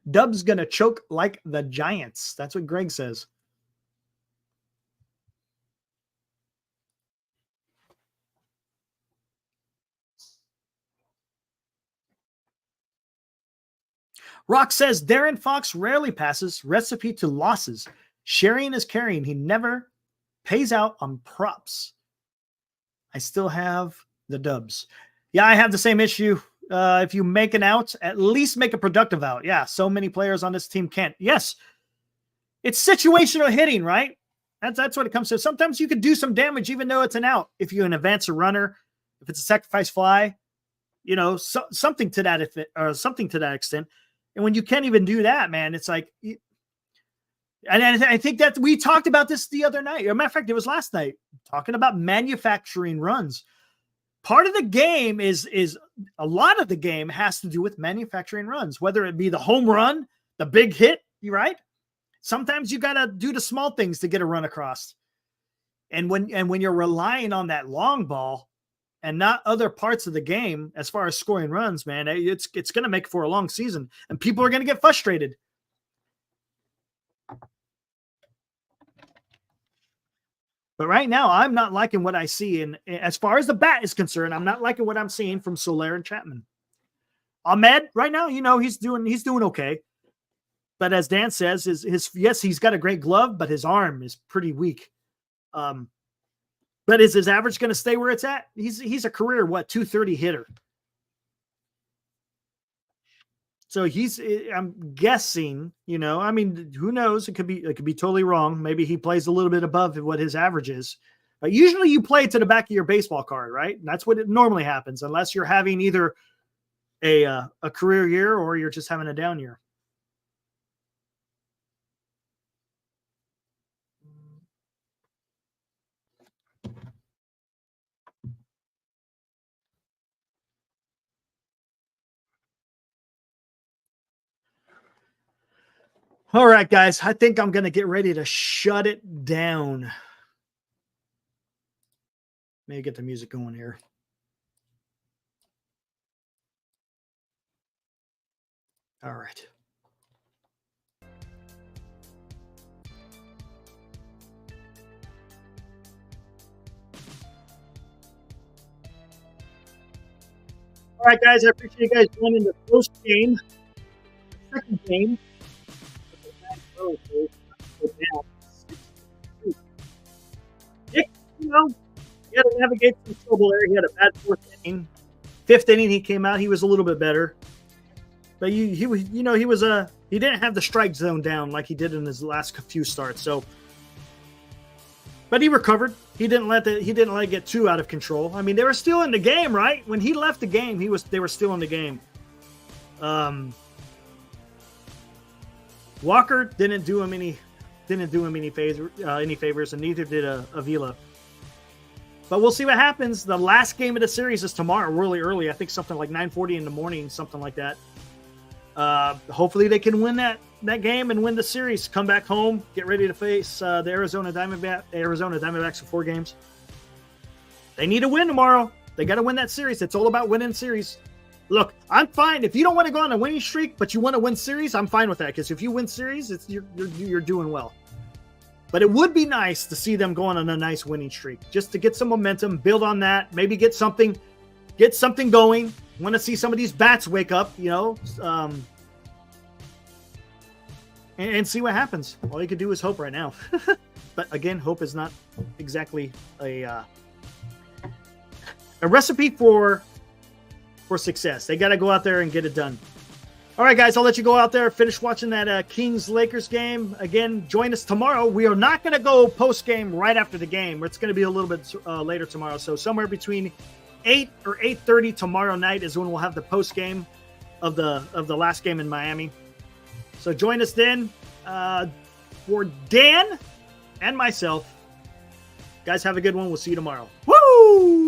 Dub's going to choke like the Giants. That's what Greg says. Rock says Darren Fox rarely passes. Recipe to losses. Sharing is caring. He never pays out on props. I still have the Dubs. Yeah, I have the same issue. If you make an out, at least make a productive out. Yeah, so many players on this team can't. Yes, it's situational hitting, right? That's what it comes to. Sometimes you could do some damage even though it's an out. If you advance a runner, if it's a sacrifice fly, something to that something to that extent. And when you can't even do that, man, it's like, and I think that we talked about this the other night. As a matter of fact, it was last night, talking about manufacturing runs. Part of the game is a lot of the game has to do with manufacturing runs, whether it be the home run, the big hit, right? Sometimes you got to do the small things to get a run across. And when you're relying on that long ball and not other parts of the game, as far as scoring runs, man, it's going to make for a long season and people are going to get frustrated. But right now, I'm not liking what I see. And as far as the bat is concerned, I'm not liking what I'm seeing from Soler and Chapman. Ahmed, right now, he's doing okay. But as Dan says, yes, he's got a great glove, but his arm is pretty weak. But is his average going to stay where it's at? He's a career 230 hitter. So I'm guessing, who knows? It could be totally wrong. Maybe he plays a little bit above what his average is. But usually you play to the back of your baseball card, right? And that's what it normally happens, unless you're having either a career year or you're just having a down year. All right, guys, I think I'm going to get ready to shut it down. Maybe get the music going here. All right. All right, guys, I appreciate you guys joining the first game, second game. Nick, you had to navigate some trouble there. He had a bad fourth inning. Fifth inning, he came out. He was a little bit better, but he didn't have the strike zone down like he did in his last few starts. So, but he recovered. He didn't let it get too out of control. I mean, they were still in the game, right? When he left the game, they were still in the game. Walker didn't do him any favors, and neither did Avila. But we'll see what happens. The last game of the series is tomorrow, really early. I think something like 9:40 in the morning, something like that. Hopefully they can win that game and win the series. Come back home, get ready to face the Arizona Diamondbacks for 4 games. They need to win tomorrow. They got to win that series. It's all about winning series. Look, I'm fine if you don't want to go on a winning streak, but you want to win series. I'm fine with that, because if you win series, you're doing well. But it would be nice to see them going on a nice winning streak, just to get some momentum, build on that, maybe get something going. Want to see some of these bats wake up, and see what happens. All you can do is hope right now. But again, hope is not exactly a recipe for success. They got to go out there and get it done. All right, guys, I'll let you go out there, finish watching that Kings-Lakers game. Again, join us tomorrow. We are not going to go post-game right after the game. It's going to be a little bit later tomorrow. So somewhere between 8 or 8:30 tomorrow night is when we'll have the post-game of the last game in Miami. So join us then. For Dan and myself, guys, have a good one. We'll see you tomorrow. Woo!